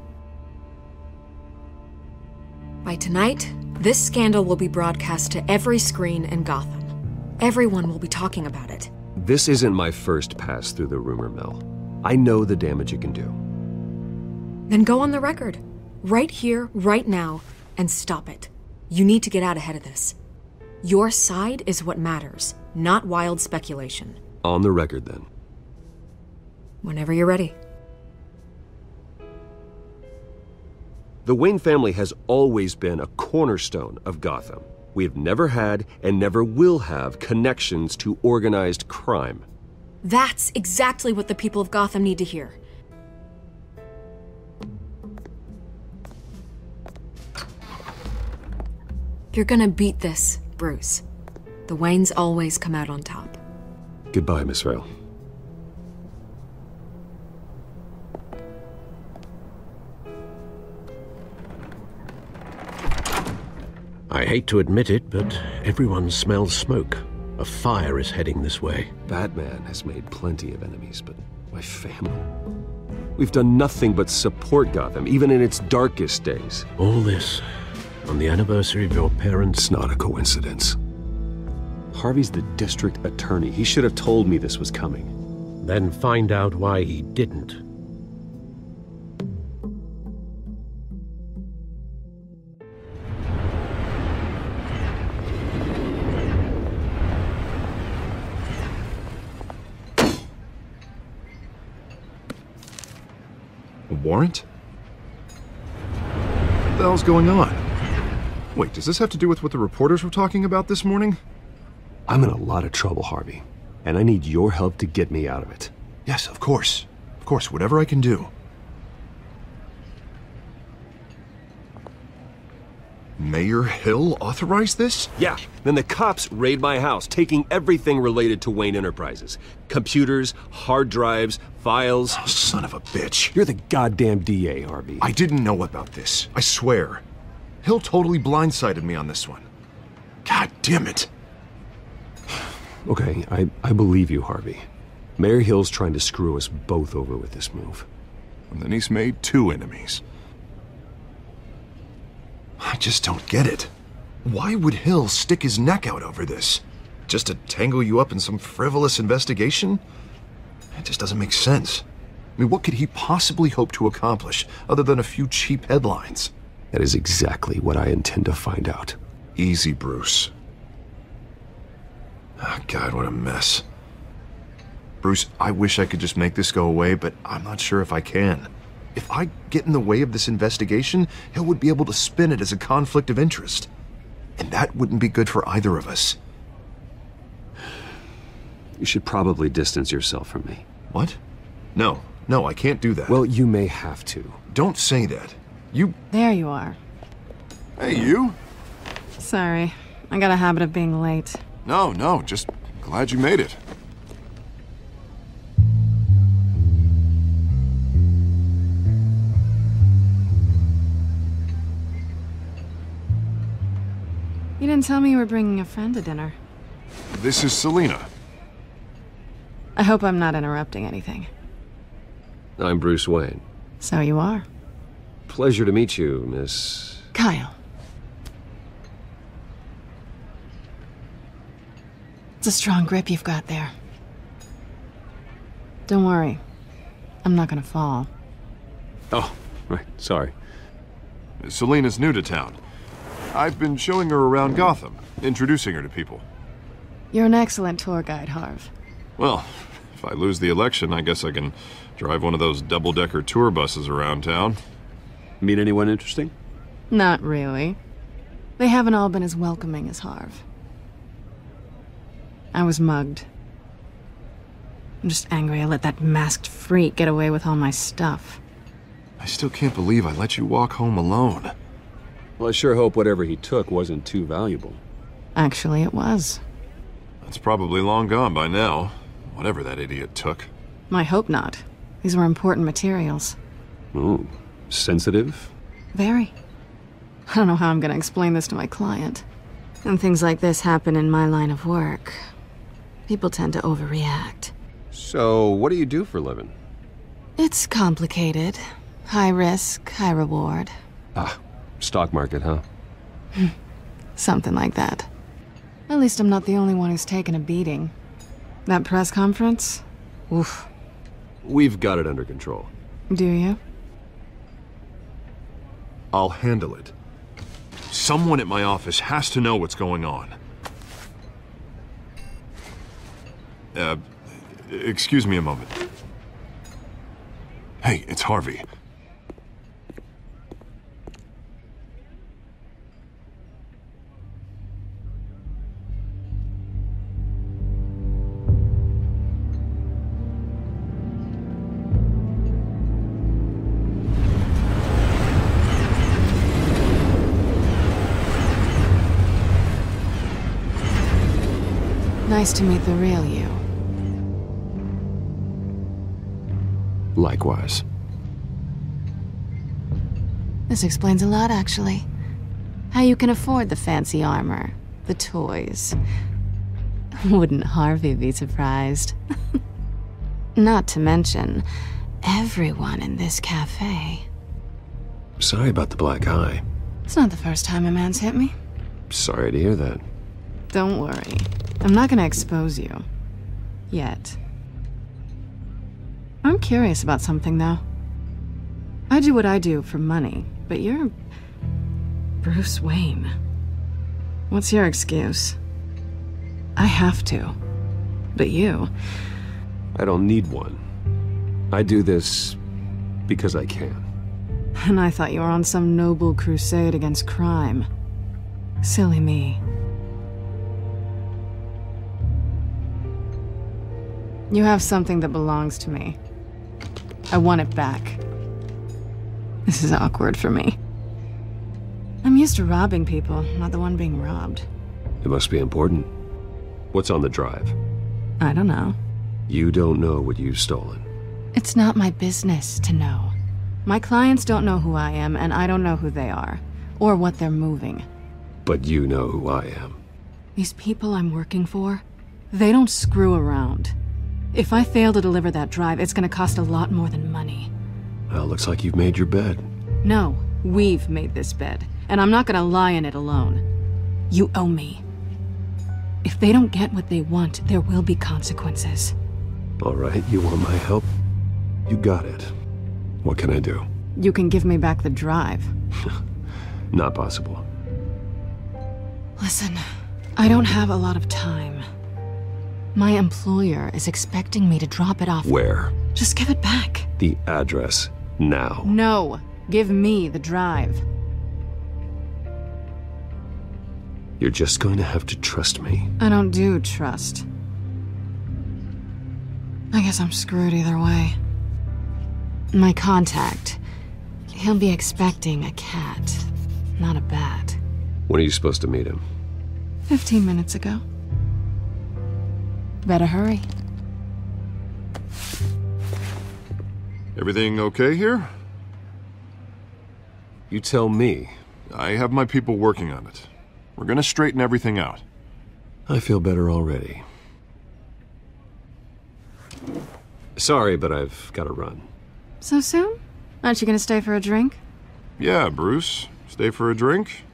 By tonight, this scandal will be broadcast to every screen in Gotham. Everyone will be talking about it. This isn't my first pass through the rumor mill. I know the damage it can do. Then go on the record. Right here, right now, and stop it. You need to get out ahead of this. Your side is what matters, not wild speculation. On the record, then. Whenever you're ready. The Wayne family has always been a cornerstone of Gotham. We have never had and never will have connections to organized crime. That's exactly what the people of Gotham need to hear. You're gonna beat this, Bruce. The Waynes always come out on top. Goodbye, Miss Vale. I hate to admit it, but everyone smells smoke. A fire is heading this way. Batman has made plenty of enemies, but my family... We've done nothing but support Gotham, even in its darkest days. All this on the anniversary of your parents'... It's not a coincidence. Harvey's the district attorney. He should have told me this was coming. Then find out why he didn't. A warrant? What the hell's going on? Wait, does this have to do with what the reporters were talking about this morning? I'm in a lot of trouble, Harvey, and I need your help to get me out of it. Yes, of course. Of course, whatever I can do. Mayor Hill authorized this? Yeah, then the cops raid my house, taking everything related to Wayne Enterprises. Computers, hard drives, files. Oh, son of a bitch. You're the goddamn DA, Harvey. I didn't know about this, I swear. Hill totally blindsided me on this one. God damn it. Okay, I believe you, Harvey. Mayor Hill's trying to screw us both over with this move. And then he's made two enemies. I just don't get it. Why would Hill stick his neck out over this? Just to tangle you up in some frivolous investigation? It just doesn't make sense. I mean, what could he possibly hope to accomplish other than a few cheap headlines? That is exactly what I intend to find out. Easy, Bruce. Oh, God, what a mess. Bruce, I wish I could just make this go away, but I'm not sure if I can. If I get in the way of this investigation, Hill would be able to spin it as a conflict of interest. And that wouldn't be good for either of us. You should probably distance yourself from me. What? No, I can't do that. Well, you may have to. Don't say that. There you are. Hey, you? Sorry. I got a habit of being late. No, just glad you made it. You didn't tell me you were bringing a friend to dinner. This is Selina. I hope I'm not interrupting anything. I'm Bruce Wayne. So you are. Pleasure to meet you, Miss... Kyle. It's a strong grip you've got there. Don't worry. I'm not gonna fall. Oh, right. Sorry. Selena's new to town. I've been showing her around Gotham, introducing her to people. You're an excellent tour guide, Harv. Well, if I lose the election, I guess I can drive one of those double-decker tour buses around town. Meet anyone interesting? Not really. They haven't all been as welcoming as Harv. I was mugged. I'm just angry I let that masked freak get away with all my stuff. I still can't believe I let you walk home alone. Well, I sure hope whatever he took wasn't too valuable. Actually, it was. It's probably long gone by now, whatever that idiot took. I hope not. These were important materials. Ooh, sensitive? Very. I don't know how I'm gonna explain this to my client. When things like this happen in my line of work, people tend to overreact. So, what do you do for a living? It's complicated. High risk, high reward. Ah, stock market, huh? Something like that. At least I'm not the only one who's taken a beating. That press conference? Oof. We've got it under control. Do you? I'll handle it. Someone at my office has to know what's going on. Excuse me a moment. Hey, it's Harvey. Nice to meet the real you. Likewise. This explains a lot, actually. How you can afford the fancy armor, the toys. Wouldn't Harvey be surprised? Not to mention, everyone in this cafe. Sorry about the black eye. It's not the first time a man's hit me. Sorry to hear that. Don't worry. I'm not gonna expose you. Yet. I'm curious about something, though. I do what I do for money, but you're... Bruce Wayne. What's your excuse? I have to. But you... I don't need one. I do this because I can. And I thought you were on some noble crusade against crime. Silly me. You have something that belongs to me. I want it back. This is awkward for me. I'm used to robbing people, not the one being robbed. It must be important. What's on the drive? I don't know. You don't know what you've stolen. It's not my business to know. My clients don't know who I am, and I don't know who they are, or what they're moving. But you know who I am. These people I'm working for, they don't screw around. If I fail to deliver that drive, it's gonna cost a lot more than money. Well, looks like you've made your bed. No, we've made this bed, and I'm not gonna lie in it alone. You owe me. If they don't get what they want, there will be consequences. All right, you want my help? You got it. What can I do? You can give me back the drive. Not possible. Listen, I don't have a lot of time. My employer is expecting me to drop it off. Where? Just give it back. The address, now. No, give me the drive. You're just going to have to trust me. I don't do trust. I guess I'm screwed either way. My contact, he'll be expecting a cat, not a bat. When are you supposed to meet him? 15 minutes ago. Better hurry. Everything okay here? You tell me. I have my people working on it. We're gonna straighten everything out. I feel better already. Sorry, but I've got to run. So soon? Aren't you gonna stay for a drink? Yeah, Bruce. Stay for a drink?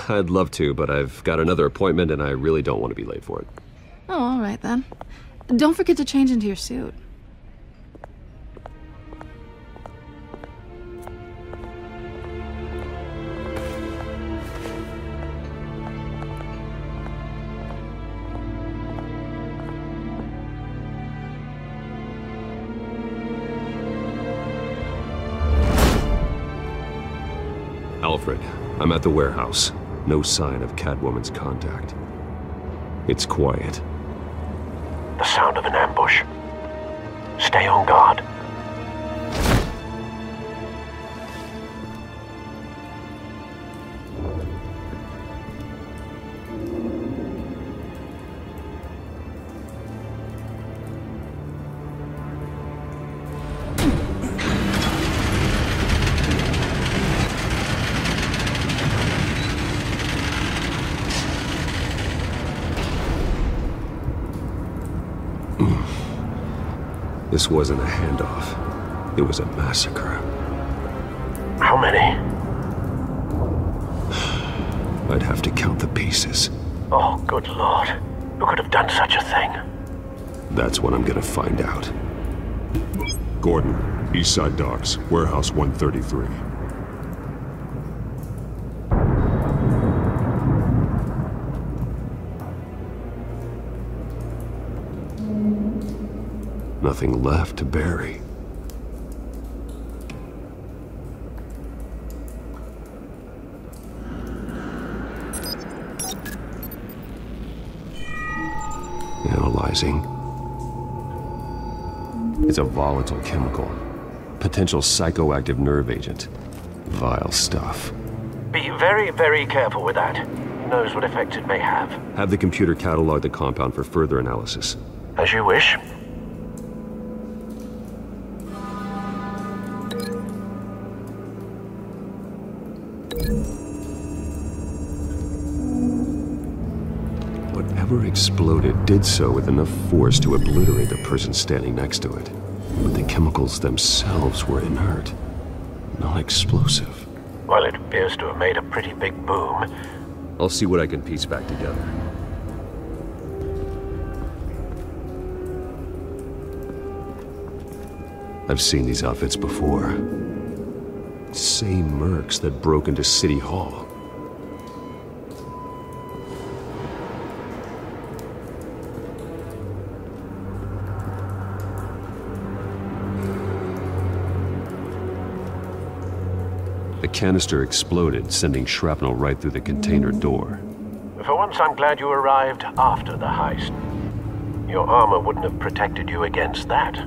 I'd love to, but I've got another appointment and I really don't want to be late for it. Oh, all right then. Don't forget to change into your suit. Alfred, I'm at the warehouse. No sign of Catwoman's contact. It's quiet. The sound of an ambush. Stay on guard. This wasn't a handoff. It was a massacre. How many? I'd have to count the pieces. Oh, good Lord. Who could have done such a thing? That's what I'm gonna find out. Gordon, Eastside Docks, Warehouse 133. Nothing left to bury. Analyzing. It's a volatile chemical. Potential psychoactive nerve agent. Vile stuff. Be very, very careful with that. Who knows what effects it may have. Have the computer catalog the compound for further analysis. As you wish. Whatever exploded did so with enough force to obliterate the person standing next to it. But the chemicals themselves were inert, not explosive. Well, it appears to have made a pretty big boom. I'll see what I can piece back together. I've seen these outfits before. Same mercs that broke into City Hall. The canister exploded, sending shrapnel right through the container door. For once, I'm glad you arrived after the heist. Your armor wouldn't have protected you against that.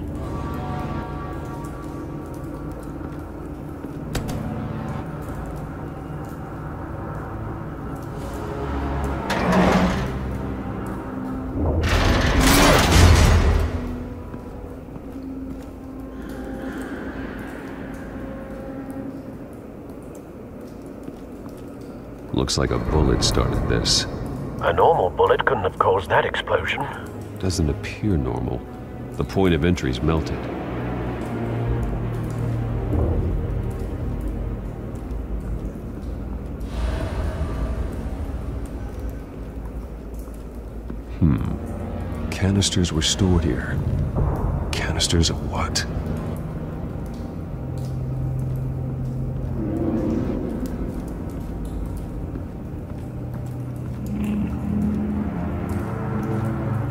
Looks like a bullet started this. A normal bullet couldn't have caused that explosion. Doesn't appear normal. The point of entry's melted. Canisters were stored here. Canisters of what?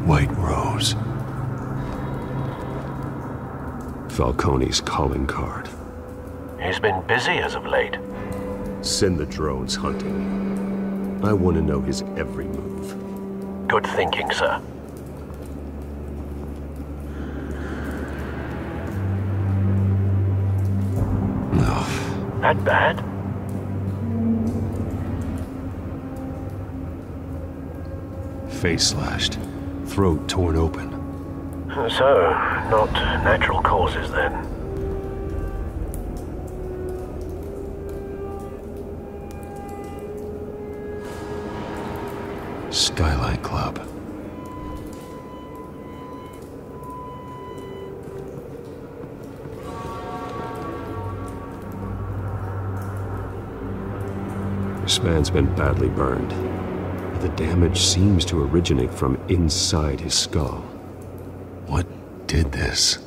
White Rose. Falcone's calling card. He's been busy as of late. Send the drones hunting. I want to know his every move. Good thinking, sir. That bad? Face slashed. Throat torn open. So, not natural causes then. Skyline Club. This man's been badly burned. The damage seems to originate from inside his skull. What did this?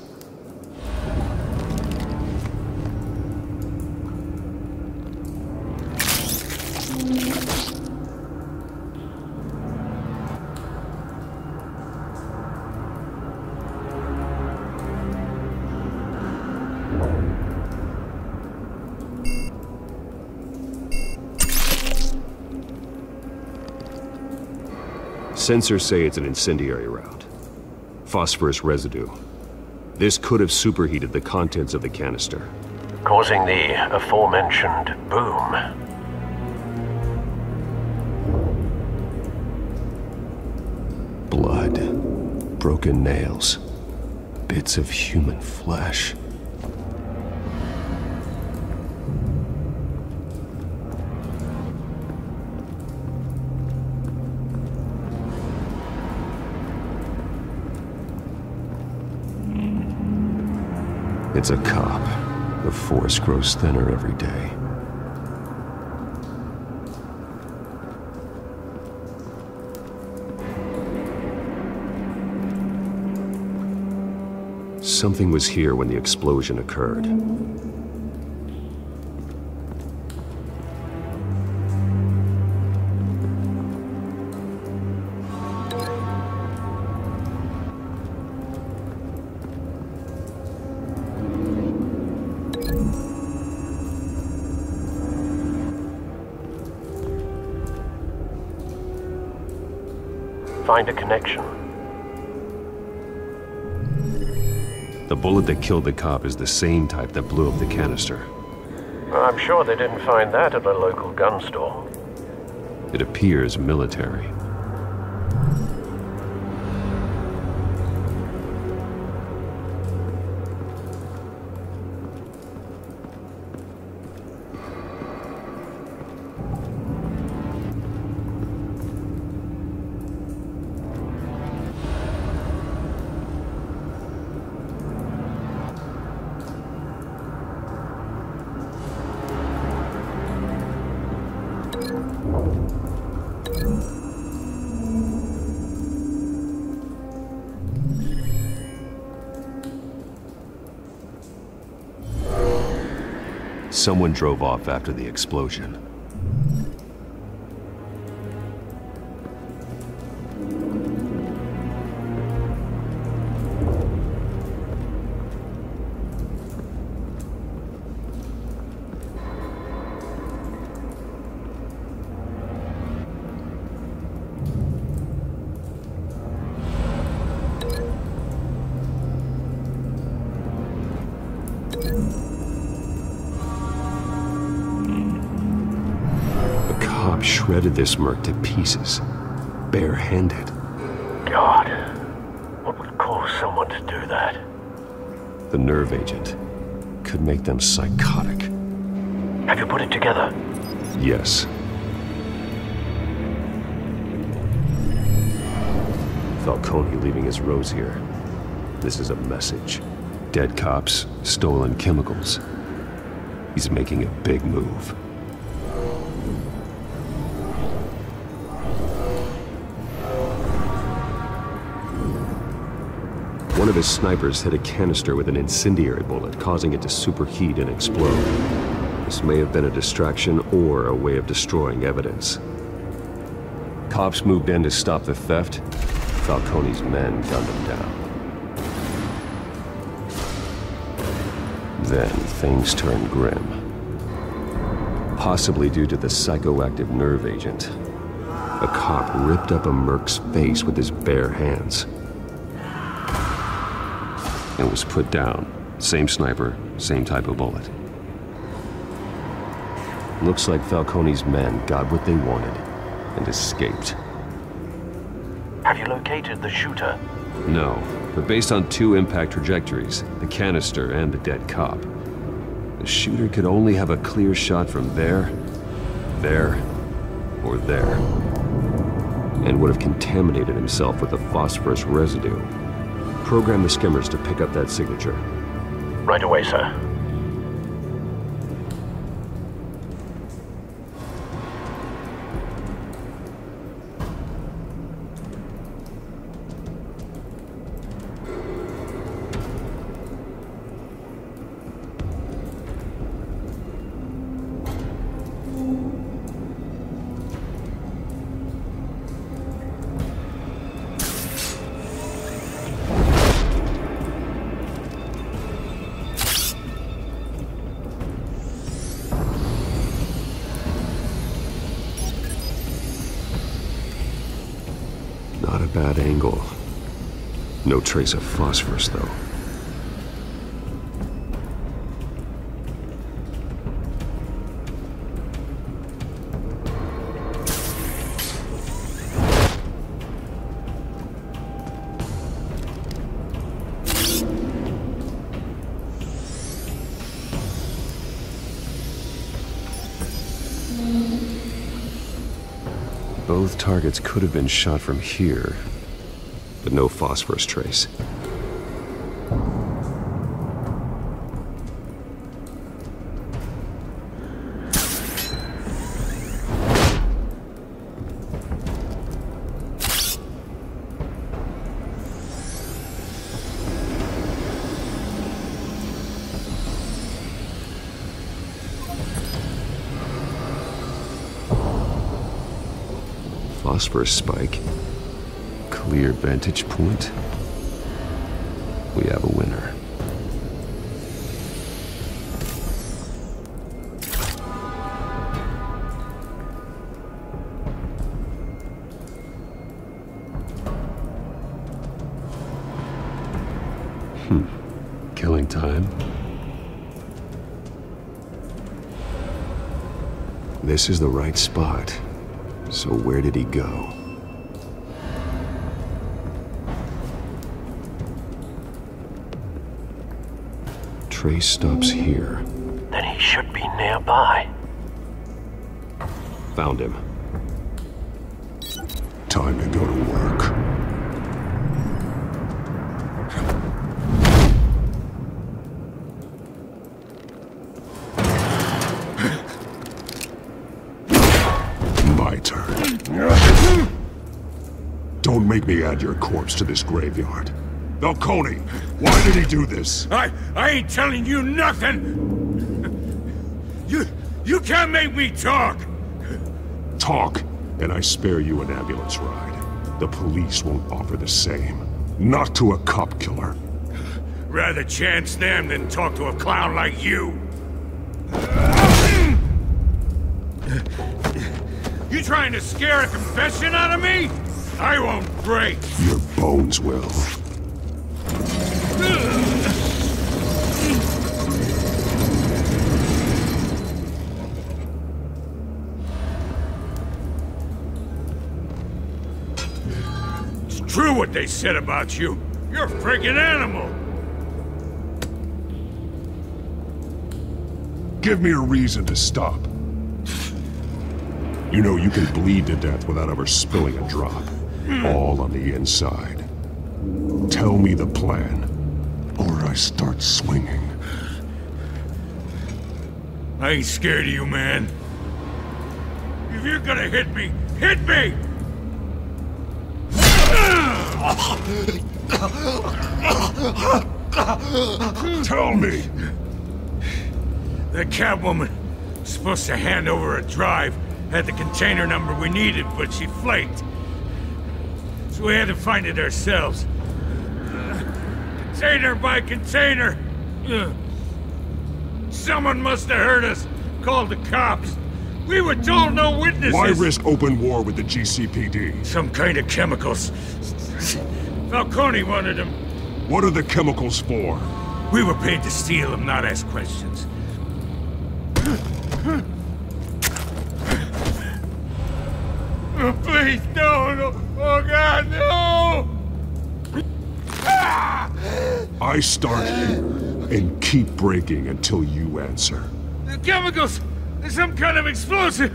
Sensors say it's an incendiary round. Phosphorus residue. This could have superheated the contents of the canister, causing the aforementioned boom. Blood, broken nails, bits of human flesh. It's a cop. The force grows thinner every day. Something was here when the explosion occurred. Find a connection. The bullet that killed the cop is the same type that blew up the canister. I'm sure they didn't find that at a local gun store. It appears military. Someone drove off after the explosion. Shredded this merc to pieces, bare-handed. God, what would cause someone to do that? The nerve agent could make them psychotic. Have you put it together? Yes. Falcone leaving his rose here. This is a message. Dead cops, stolen chemicals. He's making a big move. One of his snipers hit a canister with an incendiary bullet, causing it to superheat and explode. This may have been a distraction or a way of destroying evidence. Cops moved in to stop the theft. Falcone's men gunned him down. Then things turned grim. Possibly due to the psychoactive nerve agent. A cop ripped up a merc's face with his bare hands. And was put down. Same sniper, same type of bullet. Looks like Falcone's men got what they wanted and escaped. Have you located the shooter? No, but based on two impact trajectories, the canister and the dead cop, the shooter could only have a clear shot from there, or there, and would have contaminated himself with the phosphorus residue. Program the skimmers to pick up that signature. Right away, sir. bad angle. No trace of phosphorus, though. Both targets could have been shot from here, but no phosphorus trace. Phosphorus spike. Clear vantage point. We have a winner. Killing time. This is the right spot. So where did he go? Trace stops here. Then he should be nearby. Found him. Time to go to work. My turn. Don't make me add your corpse to this graveyard. Falcone, why did he do this? I ain't telling you nothing! You can't make me talk! Talk, and I spare you an ambulance ride. The police won't offer the same. Not to a cop killer. Rather chance them than talk to a clown like you. You trying to scare a confession out of me? I won't break. Your bones will. It's true what they said about you. You're a freaking animal. Give me a reason to stop. You know you can bleed to death without ever spilling a drop. All on the inside. Tell me the plan, or I start swinging. I ain't scared of you, man. If you're gonna hit me, hit me! Tell me! The Catwoman was supposed to hand over a drive, had the container number we needed, but she flaked. So we had to find it ourselves. Container by container. Someone must have heard us, called the cops. We were told no witnesses. Why risk open war with the GCPD? Some kind of chemicals. Falcone wanted them. What are the chemicals for? We were paid to steal them, not ask questions. Oh, please, no. Oh, God, no! I start here and keep breaking until you answer. The chemicals! There's some kind of explosive!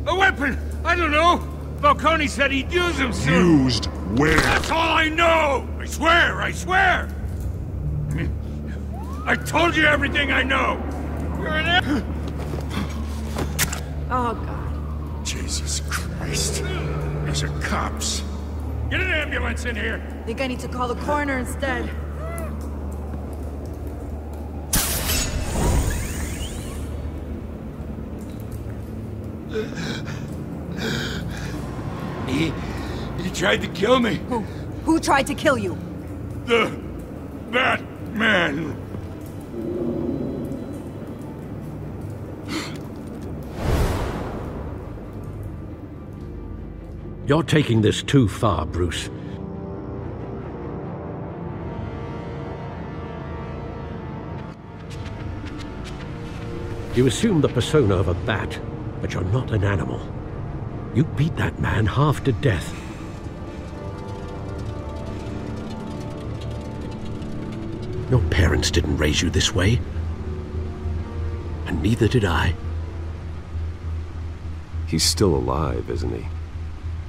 A weapon! I don't know! Falcone said he'd use them soon! Used where? That's all I know! I swear! I told you everything I know! You're an Oh, God. Jesus Christ. These are cops. Get an ambulance in here! Think I need to call the coroner instead. He tried to kill me. Who tried to kill you? The Batman. You're taking this too far, Bruce. You assume the persona of a bat, but you're not an animal. You beat that man half to death. Your parents didn't raise you this way. And neither did I. He's still alive, isn't he?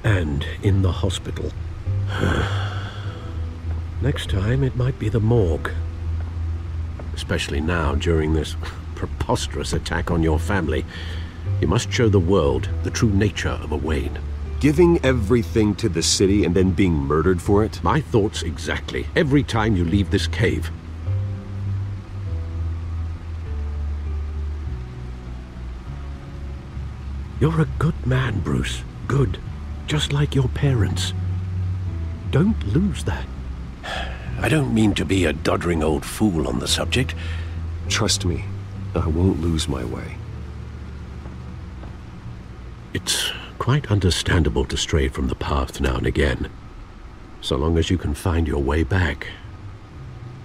And in the hospital. Next time, it might be the morgue. Especially now, during this preposterous attack on your family. You must show the world the true nature of a Wayne. Giving everything to the city and then being murdered for it? My thoughts exactly. Every time you leave this cave. You're a good man, Bruce. Good. Just like your parents. Don't lose that. I don't mean to be a doddering old fool on the subject. Trust me, I won't lose my way. It's quite understandable to stray from the path now and again, so long as you can find your way back.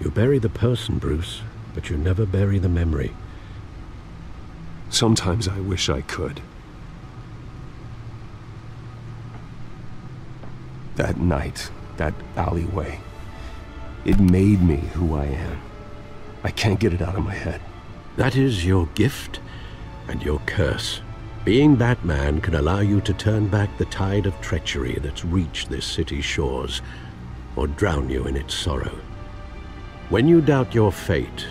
You bury the person, Bruce, but you never bury the memory. Sometimes I wish I could. That night, that alleyway, it made me who I am. I can't get it out of my head. That is your gift and your curse. Being Batman can allow you to turn back the tide of treachery that's reached this city's shores, or drown you in its sorrow. When you doubt your fate,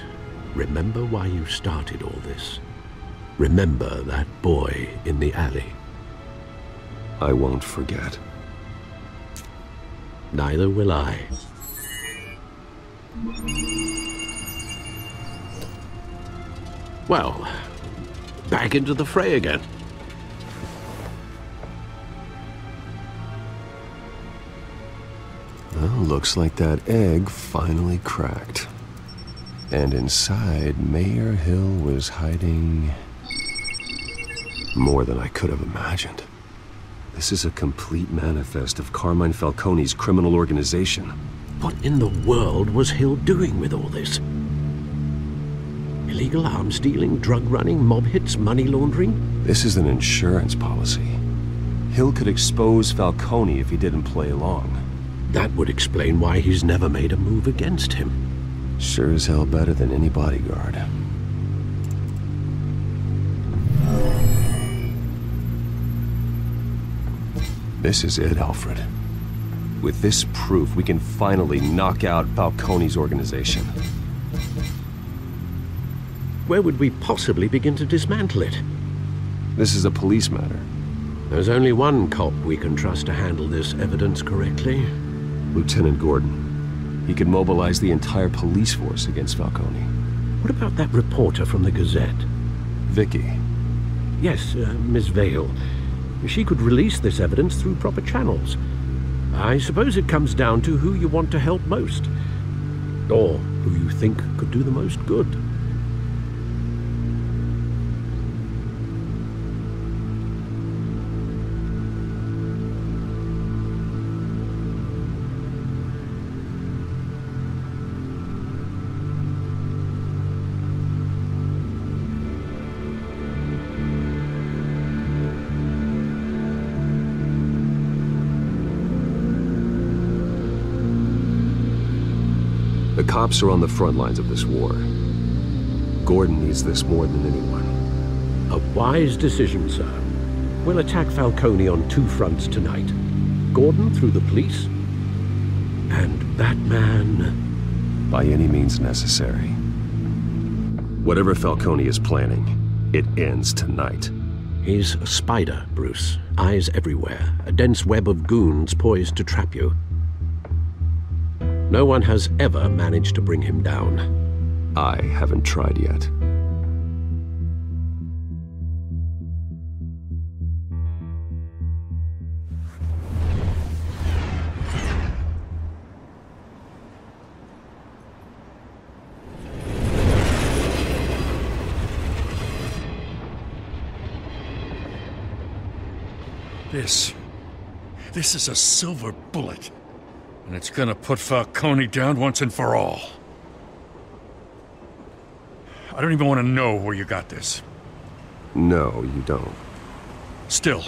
remember why you started all this. Remember that boy in the alley. I won't forget. Neither will I. Well, back into the fray again. Well, looks like that egg finally cracked. And inside, Mayor Hill was hiding more than I could have imagined. This is a complete manifest of Carmine Falcone's criminal organization. What in the world was Hill doing with all this? Illegal arms dealing, drug running, mob hits, money laundering? This is an insurance policy. Hill could expose Falcone if he didn't play along. That would explain why he's never made a move against him. Sure as hell better than any bodyguard. This is it, Alfred. With this proof, we can finally knock out Falcone's organization. Where would we possibly begin to dismantle it? This is a police matter. There's only one cop we can trust to handle this evidence correctly. Lieutenant Gordon. He could mobilize the entire police force against Falcone. What about that reporter from the Gazette? Vicky. Yes, Miss Vale. She could release this evidence through proper channels. I suppose it comes down to who you want to help most. Or who you think could do the most good. The cops are on the front lines of this war. Gordon needs this more than anyone. A wise decision, sir. We'll attack Falcone on two fronts tonight. Gordon through the police, and Batman... by any means necessary. Whatever Falcone is planning, it ends tonight. He's a spider, Bruce. Eyes everywhere. A dense web of goons poised to trap you. No one has ever managed to bring him down. I haven't tried yet. This is a silver bullet. And it's gonna put Falcone down once and for all. I don't even want to know where you got this. No, you don't. Still,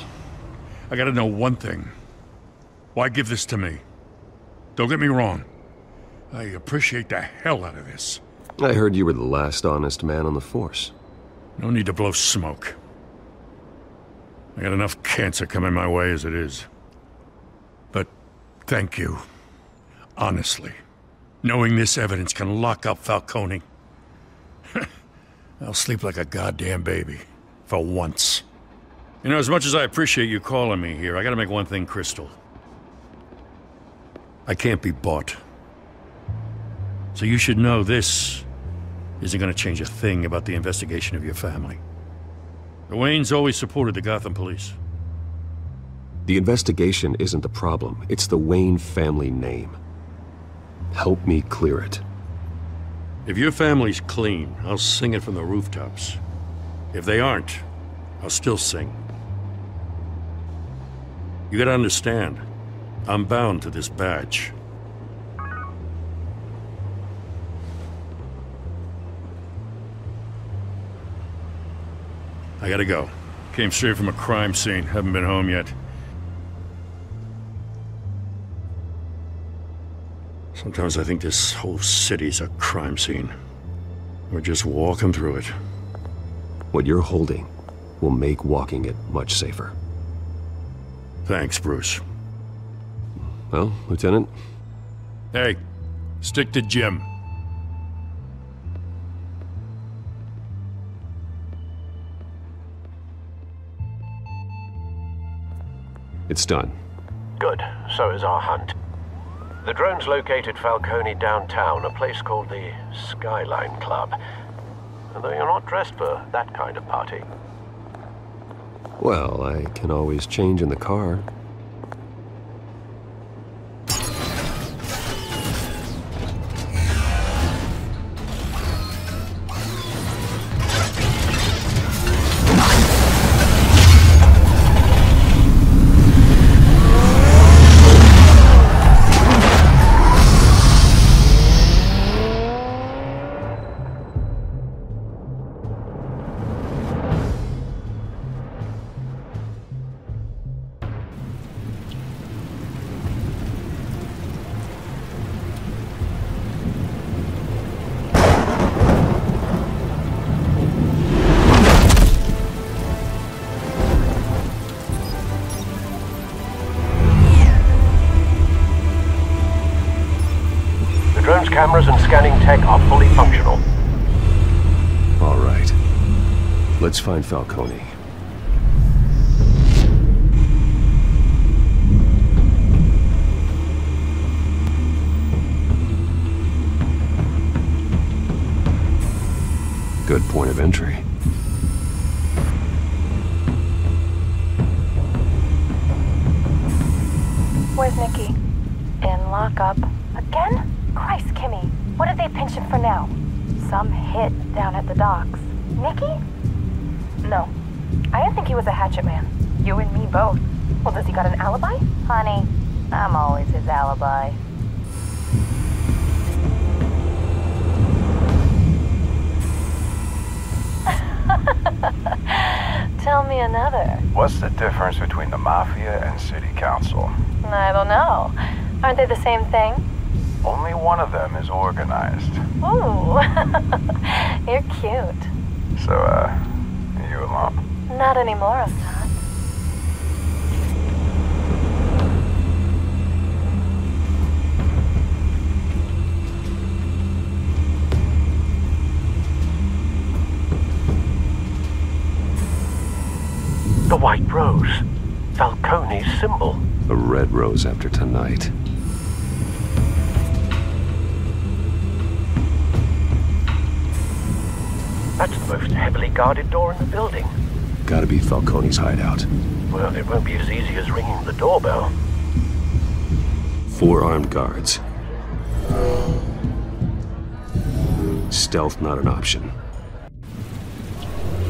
I gotta know one thing. Why give this to me? Don't get me wrong. I appreciate the hell out of this. I heard you were the last honest man on the force. No need to blow smoke. I got enough cancer coming my way as it is. But thank you. Honestly. Knowing this evidence can lock up Falcone. I'll sleep like a goddamn baby. For once. You know, as much as I appreciate you calling me here, I gotta make one thing crystal. I can't be bought. So you should know this isn't gonna change a thing about the investigation of your family. The Waynes always supported the Gotham police. The investigation isn't the problem. It's the Wayne family name. Help me clear it. If your family's clean, I'll sing it from the rooftops. If they aren't, I'll still sing. You gotta understand, I'm bound to this badge. I gotta go. Came straight from a crime scene. Haven't been home yet. Sometimes I think this whole city's a crime scene. We're just walking through it. What you're holding will make walking it much safer. Thanks, Bruce. Well, Lieutenant? Hey, stick to Jim. It's done. Good. So is our hunt. The drone's located Falcone downtown, a place called the Skyline Club. Although you're not dressed for that kind of party. Well, I can always change in the car. Cameras and scanning tech are fully functional. All right. Let's find Falcone. Good point of entry. Where's Nicky? In lockup. Again? Christ, Kimmy, what did they pinch him for now? Some hit down at the docks. Nicky? No. I didn't think he was a hatchet man. You and me both. Well, does he got an alibi? Honey, I'm always his alibi. Tell me another. What's the difference between the Mafia and City Council? I don't know. Aren't they the same thing? Only one of them is organized. Ooh, you're cute. So, you alone? Not anymore, I'm not. The white rose. Falcone's symbol. A red rose after tonight. That's the most heavily guarded door in the building. Gotta be Falcone's hideout. Well, it won't be as easy as ringing the doorbell. 4 armed guards. Stealth not an option.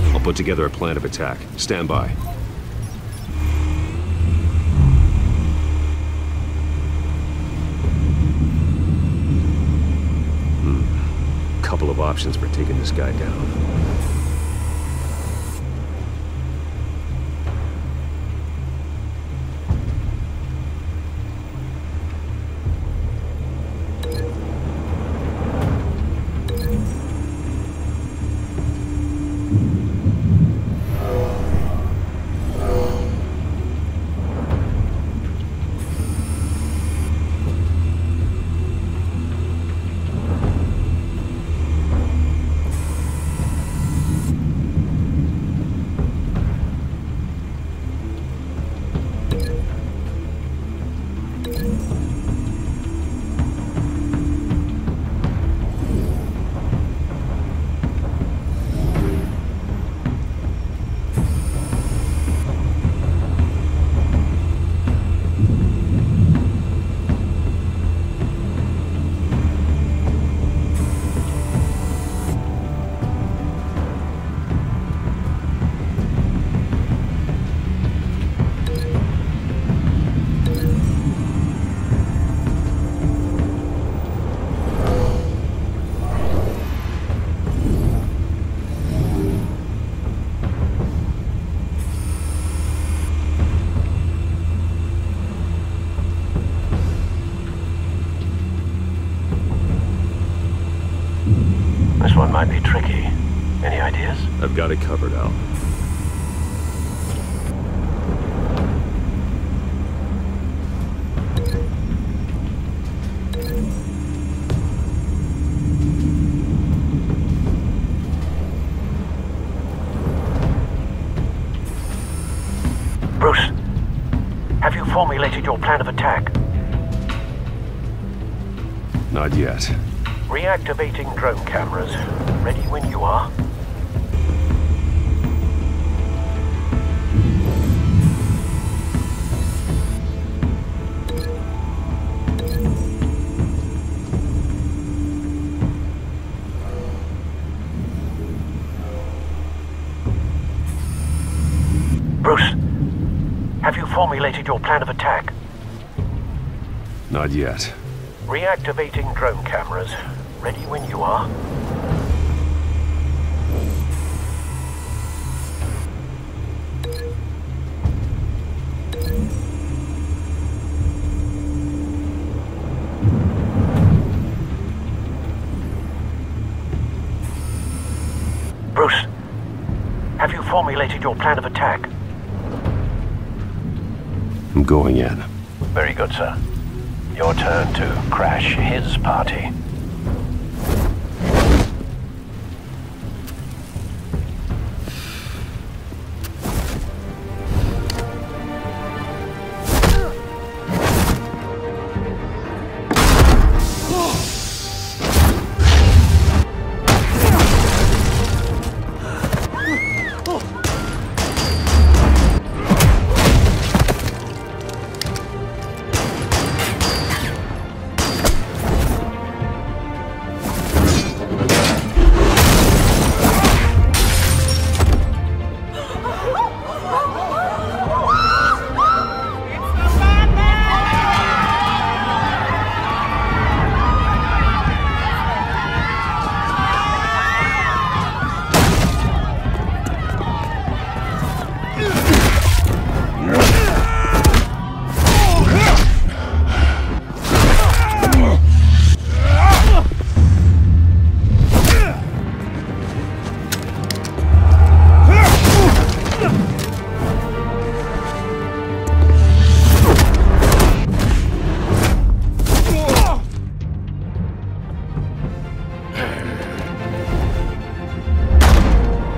I'll put together a plan of attack. Stand by. Couple of options for taking this guy down. I've got it covered, Al. Bruce, have you formulated your plan of attack? Not yet. Reactivating drone cameras. Ready when you are. Bruce, have you formulated your plan of attack? Not yet. Reactivating drone cameras. Ready when you are. Bruce, have you formulated your plan of attack? I'm going in. Very good, sir. Your turn to crash his party.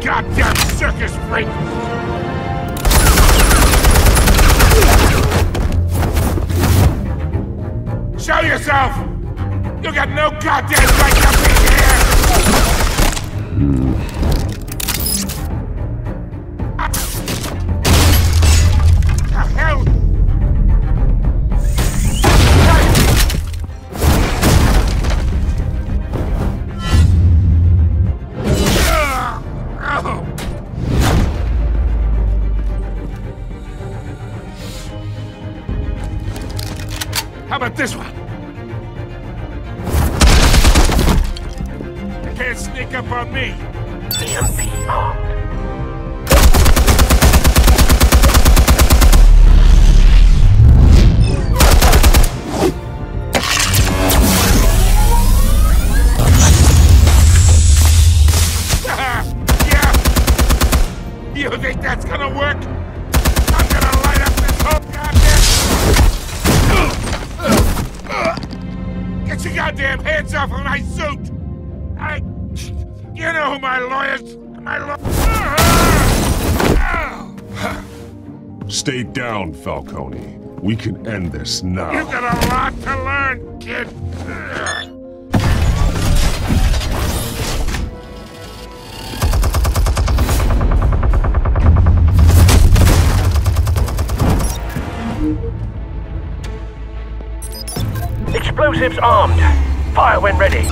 Goddamn circus freak! Show yourself! You got no goddamn right to be here! The hell? How about this one? You can't sneak up on me. EMP armed. Yeah. You think that's gonna work? I'm gonna light up this whole goddamn... Get your goddamn hands off of my suit! You know who my lawyers... Stay down, Falcone. We can end this now. You've got a lot to learn, kid. Explosives armed. Fire when ready.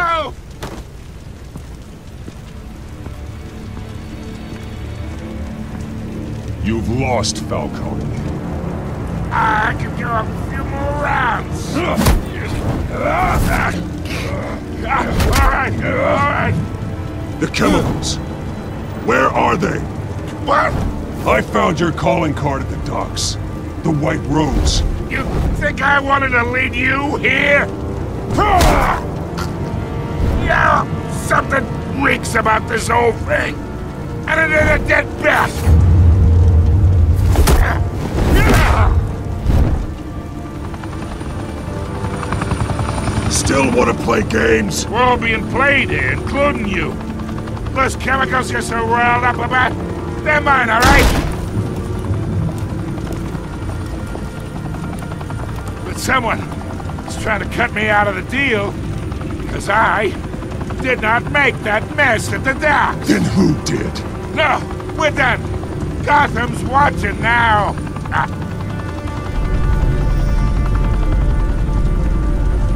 Oh! You've lost, Falcone. I can go a few more rounds. All right. The chemicals. Where are they? What? I found your calling card at the docks. The White Rose. You think I wanted to lead you here? Yeah, something reeks about this whole thing. And it ain't a dead bat. Still want to play games? We're all being played here, including you. Those chemicals you're so riled up about, they're mine, all right? But someone is trying to cut me out of the deal, because I did not make that mess at the docks. Then who did? No, we're done. Gotham's watching now.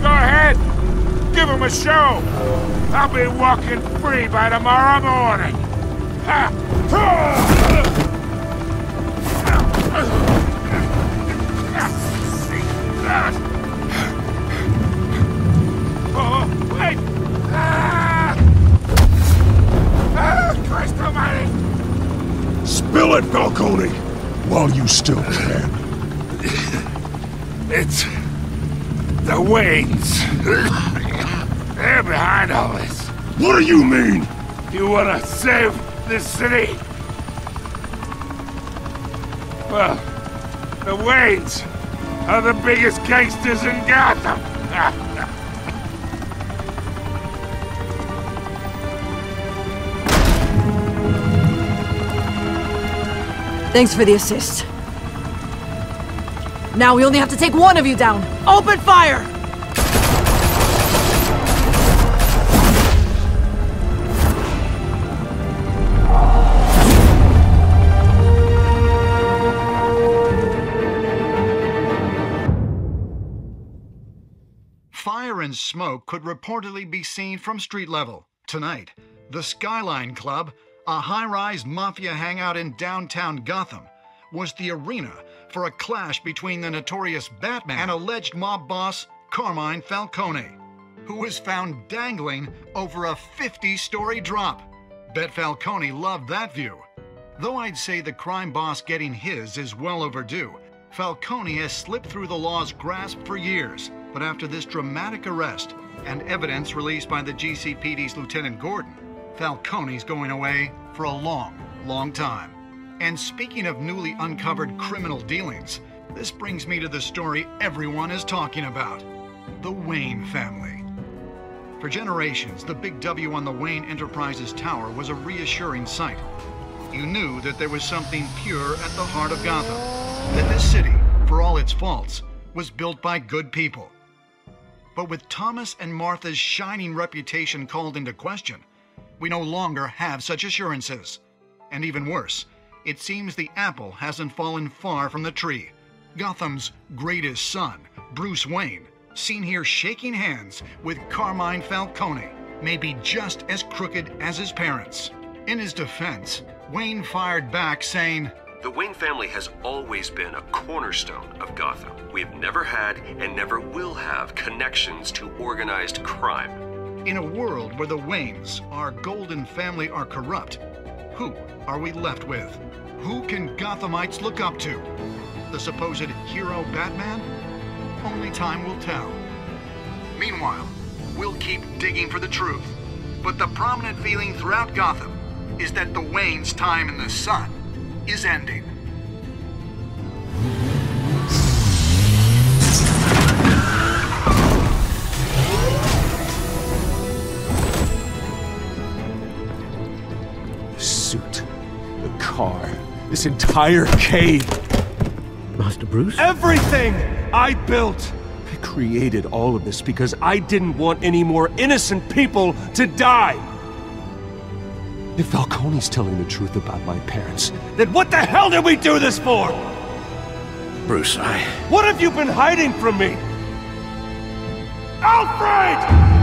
Go ahead. Give him a show. I'll be walking free by tomorrow morning. Oh, wait! Christ almighty! Spill it, Falcone! While you still can. It's the Waynes. They're behind all this. What do you mean? You want to save this city? Well, the Waynes are the biggest gangsters in Gotham. Thanks for the assist. Now we only have to take one of you down. Open fire! Fire and smoke could reportedly be seen from street level. Tonight, the Skyline Club, a high-rise mafia hangout in downtown Gotham, was the arena for a clash between the notorious Batman and alleged mob boss Carmine Falcone, who was found dangling over a 50-story drop. Bet Falcone loved that view. Though I'd say the crime boss getting his is well overdue, Falcone has slipped through the law's grasp for years. But after this dramatic arrest and evidence released by the GCPD's Lieutenant Gordon, Falcone's going away for a long, long time. And speaking of newly uncovered criminal dealings, this brings me to the story everyone is talking about: the Wayne family. For generations, the big W on the Wayne Enterprises Tower was a reassuring sight. You knew that there was something pure at the heart of Gotham, that this city, for all its faults, was built by good people. But with Thomas and Martha's shining reputation called into question, we no longer have such assurances. And even worse, it seems the apple hasn't fallen far from the tree. Gotham's greatest son, Bruce Wayne, seen here shaking hands with Carmine Falcone, may be just as crooked as his parents. In his defense, Wayne fired back saying, "The Wayne family has always been a cornerstone of Gotham. We have never had and never will have connections to organized crime." In a world where the Waynes, our golden family, are corrupt, who are we left with? Who can Gothamites look up to? The supposed hero Batman? Only time will tell. Meanwhile, we'll keep digging for the truth. But the prominent feeling throughout Gotham is that the Waynes' time in the sun is ending. The suit, the car, this entire cave. Master Bruce? Everything I built! I created all of this because I didn't want any more innocent people to die! If Falcone's telling the truth about my parents, then what the hell did we do this for? Bruce, What have you been hiding from me? Alfred!